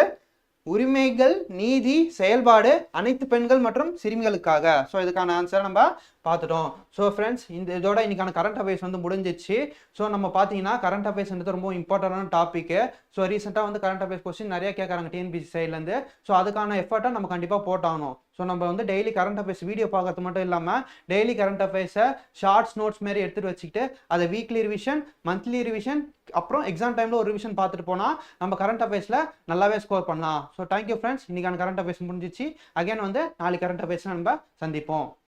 உரிமைகள், நீதி, செயல்பாடு அனைத்து பெண்கள் மற்றும் சிறுமிகளுக்காக. ஸோ இதுக்கான ஆன்சரை நம்ம பார்த்துட்டோம். ஸோ ஃப்ரெண்ட்ஸ், இதோட இன்னைக்கான கரண்ட் அஃபேர்ஸ் வந்து முடிஞ்சிச்சு. ஸோ நம்ம பார்த்தீங்கன்னா கரண்ட் அஃபேர்ஸ்ன்றது ரொம்ப இம்பார்ட்டண்டான டாப்பிக்கு. ஸோ ரீசெண்டாக வந்து கரண்ட் அஃபேர்ஸ் கொஸ்டின் நிறைய கேட்குறாங்க டிஎன்பிசி சைட்லேருந்து. ஸோ அதுக்கான எஃபர்ட்டை நம்ம கண்டிப்பாக போட்டாகணும். ஸோ நம்ம வந்து டெய்லி கரண்ட் அஃபேர்ஸ் வீடியோ பார்க்கறது மட்டும் இல்லாமல் டெய்லி கரண்ட் அஃபேர்ஸை ஷார்ட்ஸ் நோட்ஸ் மாரி எடுத்துகிட்டு வச்சுக்கிட்டு அதை வீக்லி ரிவிஷன், மந்த்லி ரிவிஷன், அப்புறம் எக்ஸாம் டைமில் ஒரு ரிவிஷன் பார்த்துட்டு போனால் நம்ம கரண்ட் அஃபேர்ஸில் நல்லாவே ஸ்கோர் பண்ணலாம். ஸோ தேங்க்யூ ஃப்ரெண்ட்ஸ், இன்னைக்கான கரண்ட் அஃபேர்ஸ் முடிஞ்சிச்சு. அகைன் வந்து நாளைக்கு கரண்ட் அஃபேர்ஸ் நம்ம சந்திப்போம்.